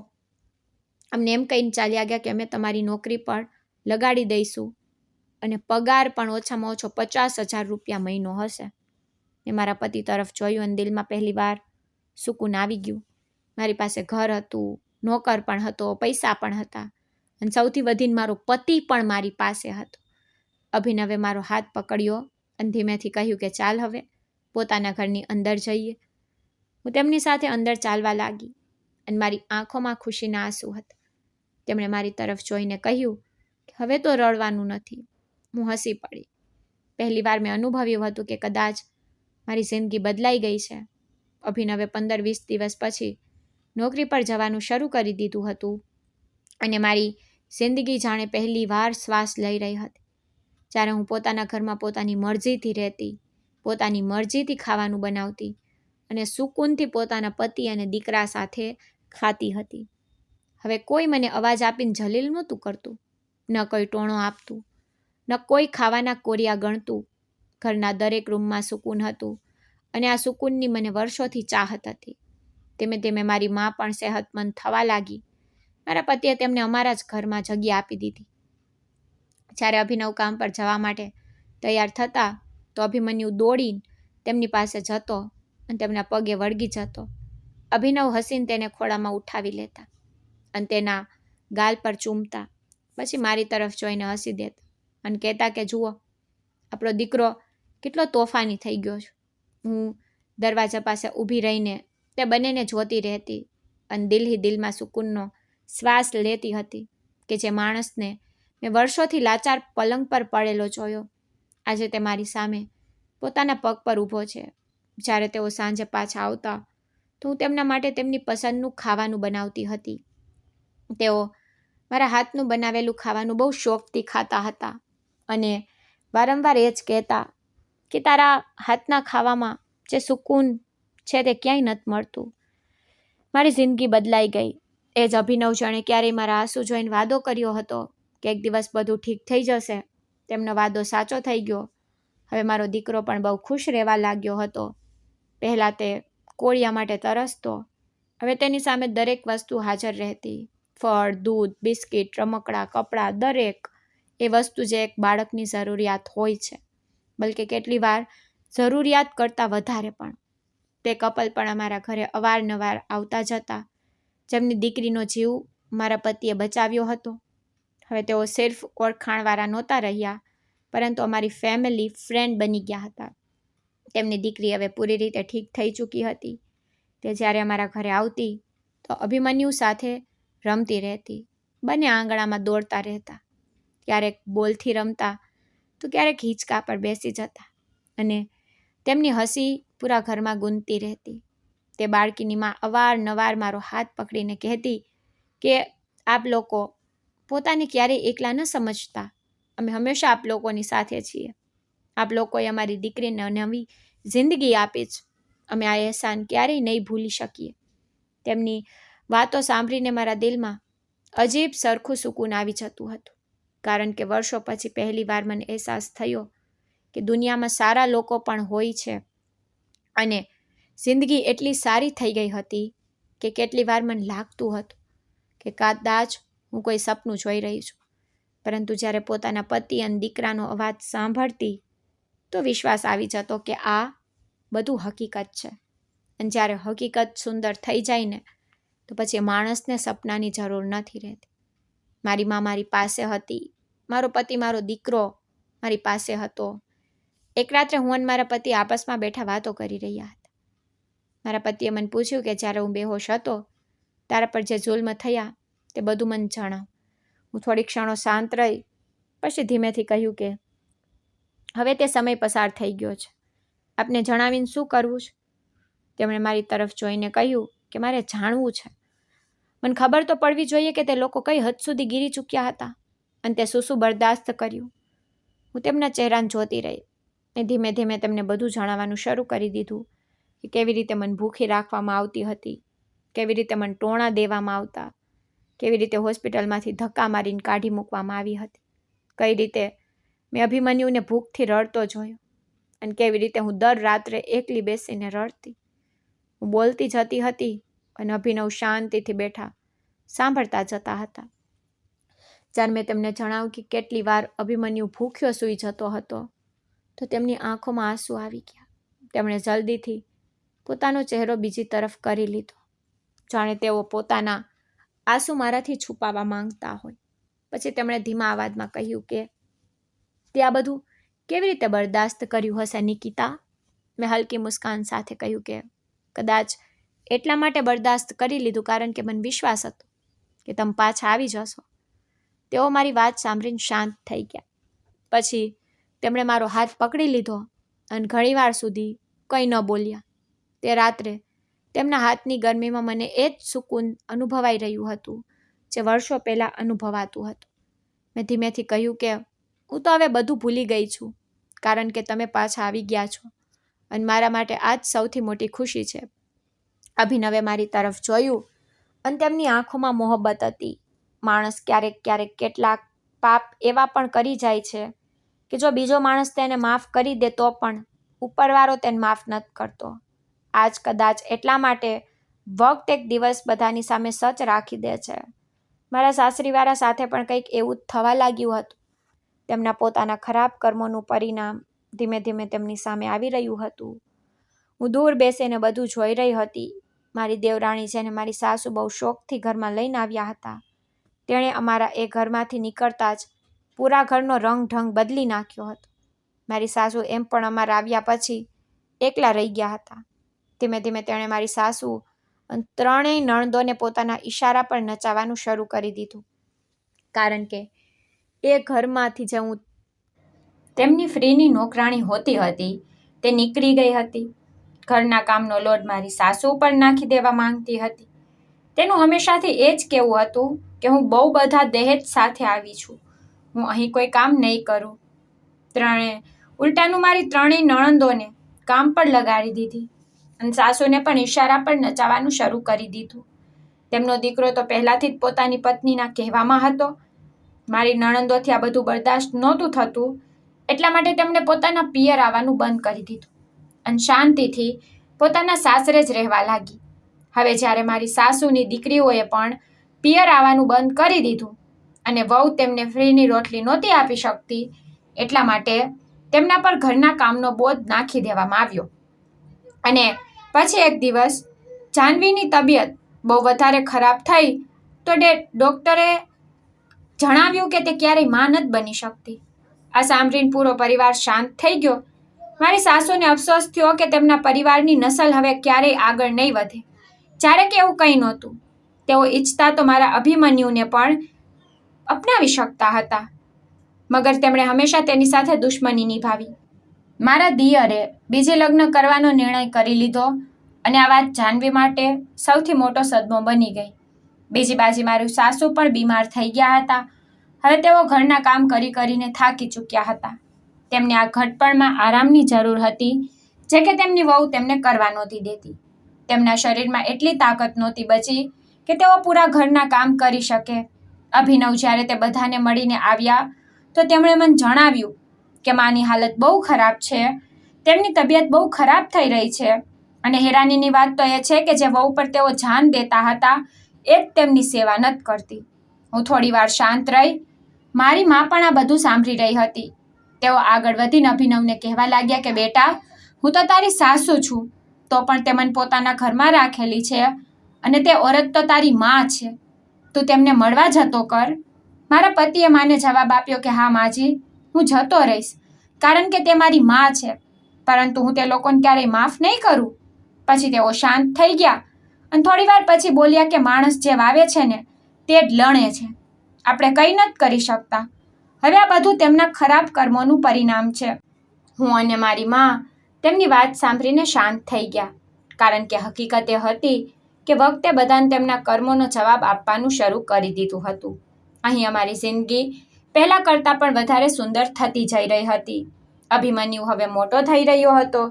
અમને એમ કહીને ચાલ્યા ગયા કે અમે તમારી નોકરી પર લગાડી દઈશું અને પગાર પણ ઓછામાં ઓછો 50,000 રૂપિયા મહિનો હશે. મેં મારા પતિ તરફ જોયું અને દિલમાં પહેલીવાર સુકૂન આવી ગયું. મારી પાસે ઘર હતું, નોકર પણ હતો, પૈસા પણ હતા અને સૌથી વધીને મારો પતિ પણ મારી પાસે હતો. અભિનવે મારો હાથ પકડ્યો અને ધીમેથી કહ્યું કે ચાલ હવે પોતાના ઘરની અંદર જઈએ. હું તેમની સાથે અંદર ચાલવા લાગી અને મારી આંખોમાં ખુશીના આંસુ હતા. તેમણે મારી તરફ જોઈને કહ્યું કે હવે તો રડવાનું નથી. હું હસી પડી. પહેલીવાર મેં અનુભવ્યું હતું કે કદાચ મારી જિંદગી બદલાઈ ગઈ છે. અભિનવે 15-20 દિવસ પછી નોકરી પર જવાનું શરૂ કરી દીધું હતું અને મારી જિંદગી જાણે પહેલી વાર શ્વાસ લઈ રહી હતી. જ્યારે હું પોતાના ઘરમાં પોતાની મરજીથી રહેતી, પોતાની મરજીથી ખાવાનું બનાવતી અને સુકૂનથી પોતાના પતિ અને દીકરા સાથે ખાતી હતી. હવે કોઈ મને અવાજ આપીને જલીલ નહોતું કરતું, ન કોઈ ટોણો આપતું, ન કોઈ ખાવાના કોરિયા ગણતું. ઘરના દરેક રૂમમાં સુકૂન હતું અને આ સુકૂનની મને વર્ષોથી ચાહત હતી. ધીમે ધીમે મારી મા પણ સેહતમંદ થવા લાગી. મારા પતિએ તેમને અમારા જ ઘરમાં જગ્યા આપી દીધી. જ્યારે અભિનવ કામ પર જવા માટે તૈયાર થતા તો અભિમન્યુ દોડીને તેમની પાસે જતો અને તેમના પગે વળગી જતો. અભિનવ હસીને તેને ખોળામાં ઉઠાવી લેતા અને તેના ગાલ પર ચૂમતા. પછી મારી તરફ જોઈને હસી દેતા અને કહેતા કે જુઓ, આપણો દીકરો કેટલો તોફાની થઈ ગયો છે. હું દરવાજા પાસે ઊભી રહીને તે બંનેને જોતી રહેતી અને દિલમાં સુકૂનનો શ્વાસ લેતી હતી કે જે માણસને મેં વર્ષોથી લાચાર પલંગ પર પડેલો જોયો, આજે તે મારી સામે પોતાના પગ પર ઊભો છે. જ્યારે તેઓ સાંજે પાછા આવતા તો હું તેમના માટે તેમની પસંદનું ખાવાનું બનાવતી હતી. તેઓ મારા હાથનું બનાવેલું ખાવાનું બહુ શોખથી ખાતા હતા અને વારંવાર એ જ કહેતા કે તારા હાથના ખાવામાં જે સુકૂન છે તે ક્યાંય નથી મળતું. મારી જિંદગી બદલાઈ ગઈ. એ જ અભિનવ જાણે ક્યારેય મારા આંસુ જોઈને વાદો કર્યો હતો કે એક દિવસ બધું ઠીક થઈ જશે. તેમનો વાદો સાચો થઈ ગયો. હવે મારો દીકરો પણ બહુ ખુશ રહેવા લાગ્યો હતો. પહેલાં તે કોળિયા માટે તરસતો, હવે તેની સામે દરેક વસ્તુ હાજર રહેતી. ફળ, દૂધ, બિસ્કિટ, રમકડાં, કપડાં, દરેક એ વસ્તુ જે એક બાળકની જરૂરિયાત હોય છે, બલકે કેટલી વાર જરૂરિયાત કરતાં વધારે પણ. તે કપલ પણ અમારા ઘરે અવારનવાર આવતા જતા, જેમની દીકરીનો જીવ મારા પતિએ બચાવ્યો હતો. હવે તેઓ સિર્ફ ઓળખાણવાળા નહોતા રહ્યા, પરંતુ અમારી ફેમિલી ફ્રેન્ડ બની ગયા હતા. તેમની દીકરી હવે પૂરી રીતે ઠીક થઈ ચૂકી હતી. તે જ્યારે અમારા ઘરે આવતી તો અભિમન્યુ સાથે રમતી રહેતી. બંને આંગણામાં દોડતા રહેતા. ક્યારેક બોલથી રમતા તો ક્યારેક હિંચકા પર બેસી જતા અને તેમની હસી પૂરા ઘરમાં ગૂંજતી રહેતી. તે બાળકીની માં અવારનવાર મારો હાથ પકડીને કહેતી કે આપ લોકો પોતાને ક્યારેય એકલા ન સમજતા. અમે હંમેશા આપ લોકોની સાથે છીએ. આપ લોકોએ અમારી દીકરીને નવી જિંદગી આપી છે. અમે આ અહેસાન ક્યારેય નહીં ભૂલી શકીએ. તેમની વાતો સાંભળીને મારા દિલમાં અજીબ સરખું સુકૂન આવી જતું હતું. કારણ કે વર્ષો પછી પહેલીવાર મને અહેસાસ થયો કે દુનિયામાં સારા લોકો પણ હોય છે અને જિંદગી એટલી સારી થઈ ગઈ હતી કે કેટલી વાર મને લાગતું હતું કે કદાચ હું કોઈ સપનું જોઈ રહી છું. પરંતુ જ્યારે પોતાના પતિ અને દીકરાનો અવાજ સાંભળતી તો વિશ્વાસ આવી જતો કે આ બધું હકીકત છે. અને જ્યારે હકીકત સુંદર થઈ જાય ને તો પછી માણસને સપનાની જરૂર નથી રહેતી. મારી મા મારી પાસે હતી, મારો પતિ, મારો દીકરો મારી પાસે હતો. એક રાત્રે હું અને મારા પતિ આપસમાં બેઠા વાતો કરી રહ્યા હતા. મારા પતિએ મને પૂછ્યું કે જ્યારે હું બેહોશ હતો તારા પર જે જુલ્મ થયા તે બધું મને જણાવ. હું થોડી ક્ષણો શાંત રહી, પછી ધીમેથી કહ્યું કે હવે તે સમય પસાર થઈ ગયો છે. આપને જણાવીને શું કરવું છે? તેમણે મારી તરફ જોઈને કહ્યું કે મારે જાણવું છે. મને ખબર તો પડવી જોઈએ કે તે લોકો કઈ હદ સુધી ગીરી ચૂક્યા હતા અને તે શું બરદાસ્ત કર્યું. હું તેમના ચહેરાને જોતી રહી અને ધીમે ધીમે તેમને બધું જણાવવાનું શરૂ કરી દીધું કે કેવી રીતે મને ભૂખી રાખવામાં આવતી હતી, કેવી રીતે મને ટોણા દેવામાં આવતા, કેવી રીતે હોસ્પિટલમાંથી ધક્કા મારીને કાઢી મૂકવામાં આવી હતી, કઈ રીતે મેં અભિમન્યુને ભૂખથી રડતો જોયો અને કેવી રીતે હું દર રાત્રે એકલી બેસીને રડતી. હું બોલતી જતી હતી અને અભિનવ શાંતિથી બેઠા સાંભળતા જતા હતા. જ્યારે મેં તેમને જણાવ્યું કે કેટલી વાર અભિમન્યુ ભૂખ્યો સૂઈ જતો હતો તો તેમની આંખોમાં આંસુ આવી ગયા. તેમણે જલ્દીથી પોતાનો ચહેરો બીજી તરફ કરી લીધો, જાણે તેઓ પોતાના આંસુ મારાથી છુપાવવા માંગતા હોય. પછી તેમણે ધીમા અવાજમાં કહ્યું કે તે આ બધું કેવી રીતે બરદાસ્ત કર્યું હશે નિકિતા? મેં હલકી મુસ્કાન સાથે કહ્યું કે કદાચ એટલા માટે બરદાસ્ત કરી લીધું કારણ કે મને વિશ્વાસ હતો કે તમે પાછા આવી જશો. તેઓ મારી વાત સાંભળીને શાંત થઈ ગયા. પછી તેમણે મારો હાથ પકડી લીધો અને ઘણીવાર સુધી કંઈ ન બોલ્યા. તે રાત્રે તેમના હાથની ગરમીમાં મને એ જ સુકૂન અનુભવાઈ રહ્યું હતું જે વર્ષો પહેલાં અનુભવાતું હતું. મેં ધીમેથી કહ્યું કે હું તો હવે બધું ભૂલી ગઈ છું કારણ કે તમે પાછા આવી ગયા છો અને મારા માટે આ જ સૌથી મોટી ખુશી છે. અભિનવે મારી તરફ જોયું અને તેમની આંખોમાં મોહબ્બત હતી. માણસ ક્યારેક ક્યારેક કેટલાક પાપ એવા પણ કરી જાય છે કે જો બીજો માણસ તેને માફ કરી દે તો પણ ઉપરવાળો તેને માફ નથી કરતો. આજ કદાચ એટલા માટે વક્ત એક દિવસ બધાની સામે સચ રાખી દે છે. મારા સાસરીવાળા સાથે પણ કંઈક એવું જ થવા લાગ્યું હતું. તેમના પોતાના ખરાબ કર્મોનું પરિણામ ધીમે ધીમે તેમની સામે આવી રહ્યું હતું. હું દૂર બેસીને બધું જોઈ રહી હતી. મારી દેવરાણી, જેને મારી સાસુ બહુ શોખથી ઘરમાં લઈને આવ્યા હતા, તેણે અમારા એ ઘરમાંથી નીકળતા જ પૂરા ઘરનો રંગ ઢંગ બદલી નાખ્યો હતો. મારી સાસુ એમ પણ અમારા આવ્યા પછી એકલા રહી ગયા હતા. ધીમે ધીમે તેણે મારી સાસુ અને ત્રણેય નણંદોને પોતાના ઈશારા પર નચાવવાનું શરૂ કરી દીધું. કારણ કે એ ઘરમાંથી જે હું તેમની ફ્રીની નોકરાણી હોતી હતી તે નીકળી ગઈ હતી ઘરના કામનો લોડ મારી સાસુ ઉપર નાખી દેવા માંગતી હતી. તેનું હંમેશાથી એ જ કહેવું હતું કે હું બહુ બધા દહેજ સાથે આવી છું, હું અહીં કોઈ કામ નહીં કરું. ઉલટાનું મારી ત્રણેય નણંદોને કામ પર લગાડી દીધી અને સાસુને પણ ઈશારા પર નચાવવાનું શરૂ કરી દીધું. તેમનો દીકરો તો પહેલાંથી જ પોતાની પત્નીના કહેવામાં હતો. મારી નણંદોથી આ બધું બરદાસ્ત નહોતું થતું, એટલા માટે તેમણે પોતાના પિયર આવવાનું બંધ કરી દીધું અને શાંતિથી પોતાના સાસરે જ રહેવા લાગી. હવે જ્યારે મારી સાસુની દીકરીઓએ પણ પિયર આવવાનું બંધ કરી દીધું અને વહુ તેમને ફ્રીની રોટલી નહોતી આપી શકતી, એટલા માટે તેમના પર ઘરના કામનો બોજ નાખી દેવામાં આવ્યો. અને પછી એક દિવસ જાહ્નવીની તબિયત બહુ વધારે ખરાબ થઈ તો ડૉક્ટરે જણાવ્યું કે તે ક્યારેય માં નથી બની શકતી. આ સાંભળીને પૂરો પરિવાર શાંત થઈ ગયો. મારી સાસુને અફસોસ થયો કે તેમના પરિવારની નસલ હવે ક્યારેય આગળ નહીં વધે. જ્યારે કે એવું કંઈ નહોતું. તેઓ ઈચ્છતા તો મારા અભિમન્યુને પણ અપનાવી શકતા હતા, મગર તેમણે હંમેશા તેની સાથે દુશ્મની નિભાવી. મારા દિયરે બીજે લગ્ન કરવાનો નિર્ણય કરી લીધો અને આ વાત જાહ્નવી માટે સૌથી મોટો સદમો બની ગઈ. બીજી બાજુ મારું સાસુ પણ બીમાર થઈ ગયા હતા. હવે તેઓ ઘરના કામ કરીને થાકી ચૂક્યા હતા. તેમને આ ઘટપણમાં આરામની જરૂર હતી, જે કે તેમની વહુ તેમને કરવા નહોતી દેતી. તેમના શરીરમાં એટલી તાકાત નહોતી બચી કે તેઓ પૂરા ઘરના કામ કરી શકે. અભિનવ જ્યારે તે બધાને મળીને આવ્યા તો તેમણે મને જણાવ્યું કે માની હાલત બહુ ખરાબ છે, તેમની તબિયત બહુ ખરાબ થઈ રહી છે અને હેરાનીની વાત તો એ છે કે જે વહુ પર તેઓ જાન દેતા હતા એ જ તેમની સેવા નથી કરતી. હું થોડીવાર શાંત રહી. મારી માં પણ આ બધું સાંભળી રહી હતી. તેઓ આગળ વધીને અભિનવને કહેવા લાગ્યા કે બેટા, હું તો તારી સાસુ છું, તો પણ તે મને પોતાના ઘરમાં રાખેલી છે અને તે ઓરત તો તારી માં છે. તું તેમને મળવા જતો કર. મારા પતિએ માને જવાબ આપ્યો કે હા માજી, હું જતો રહીશ, કારણ કે તે મારી માં છે, પરંતુ હું તે લોકોને ક્યારેય માફ નહીં કરું. પછી તેઓ શાંત થઈ ગયા અને થોડીવાર પછી બોલ્યા કે માણસ જે વાવે છે ને તે જ લણે છે. આપણે કંઈ નથી કરી શકતા. હવે આ બધું તેમના ખરાબ કર્મોનું પરિણામ છે. હું અને મારી માં તેમની વાત સાંભળીને શાંત થઈ ગયા, કારણ કે હકીકત એ હતી કે વખતે બધાને તેમના કર્મોનો જવાબ આપવાનું શરૂ કરી દીધું હતું. અહીં અમારી જિંદગી પહેલાં કરતાં પણ વધારે સુંદર થતી જઈ રહી હતી. અભિમન્યુ હવે મોટો થઈ રહ્યો હતો.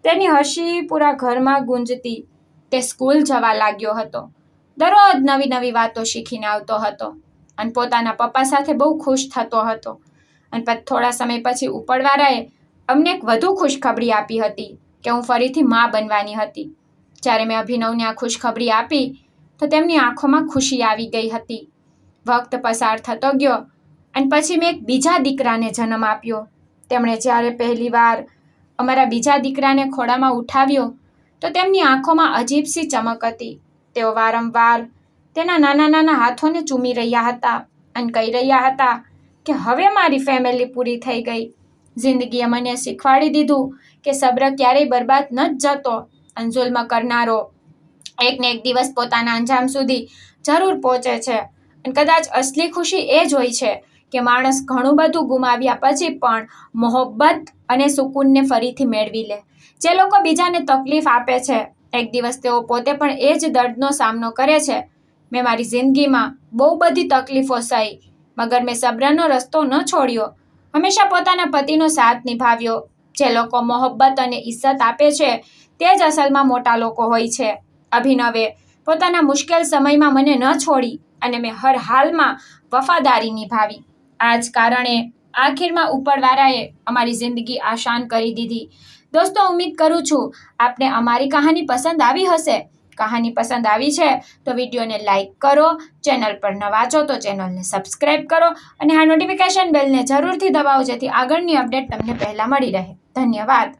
તેની હસી પૂરા ઘરમાં ગુંજતી. તે સ્કૂલ જવા લાગ્યો હતો. દરરોજ નવી નવી વાતો શીખીને આવતો હતો અને પોતાના પપ્પા સાથે બહુ ખુશ થતો હતો. અને થોડા સમય પછી ઉપરવાળાએ અમને એક વધુ ખુશખબરી આપી હતી કે હું ફરીથી માં બનવાની હતી. જ્યારે મેં અભિનવને આ ખુશખબરી આપી તો તેમની આંખોમાં ખુશી આવી ગઈ હતી. વખત પસાર થતો ગયો અને પછી મેં એક બીજા દીકરાને જન્મ આપ્યો. તેમણે જ્યારે પહેલીવાર અમારા બીજા દીકરાને ખોળામાં ઉઠાવ્યો તો તેમની આંખોમાં અજીબસી ચમક હતી. તેઓ વારંવાર તેના નાના નાના હાથોને ચૂમી રહ્યા હતા અને કહી રહ્યા હતા કે હવે મારી ફેમિલી પૂરી થઈ ગઈ. જિંદગીએ મને શીખવાડી દીધું કે સબ્ર ક્યારેય બરબાદ ન જતો અને જુલ્મ કરનારો એકને એક દિવસ પોતાના અંજામ સુધી જરૂર પહોંચે છે. અને કદાચ અસલી ખુશી એ જ હોય છે કે માણસ ઘણું બધું ગુમાવ્યા પછી પણ મોહબ્બત અને સુકૂનને ફરીથી મેળવી લે. જે લોકો બીજાને તકલીફ આપે છે, એક દિવસ તેઓ પોતે પણ એ જ દર્દનો સામનો કરે છે. મેં મારી જિંદગીમાં બહુ બધી તકલીફો સહી, મગર મેં સબ્રનો રસ્તો ન છોડ્યો. હંમેશા પોતાના પતિનો સાથ નિભાવ્યો. જે લોકો મોહબ્બત અને ઇજ્જત આપે છે તે જ અસલમાં મોટા લોકો હોય છે. અભિનવે પોતાના મુશ્કેલ સમયમાં મને ન છોડી અને મેં હર હાલમાં વફાદારી નિભાવી. આ જ કારણે આખીરમાં ઉપરવાળાએ અમારી જિંદગી આસાન કરી દીધી. દોસ્તો, ઉમ્મીદ કરું છું આપને અમારી કહાની પસંદ આવી હશે. કહાની પસંદ આવી છે તો વિડીયોને લાઈક કરો, ચેનલ પર નવા છો તો ચેનલને સબસ્ક્રાઈબ કરો અને આ નોટિફિકેશન બેલને જરૂરથી દબાવો, જેથી આગળની અપડેટ તમને પહેલાં મળી રહે. ધન્યવાદ.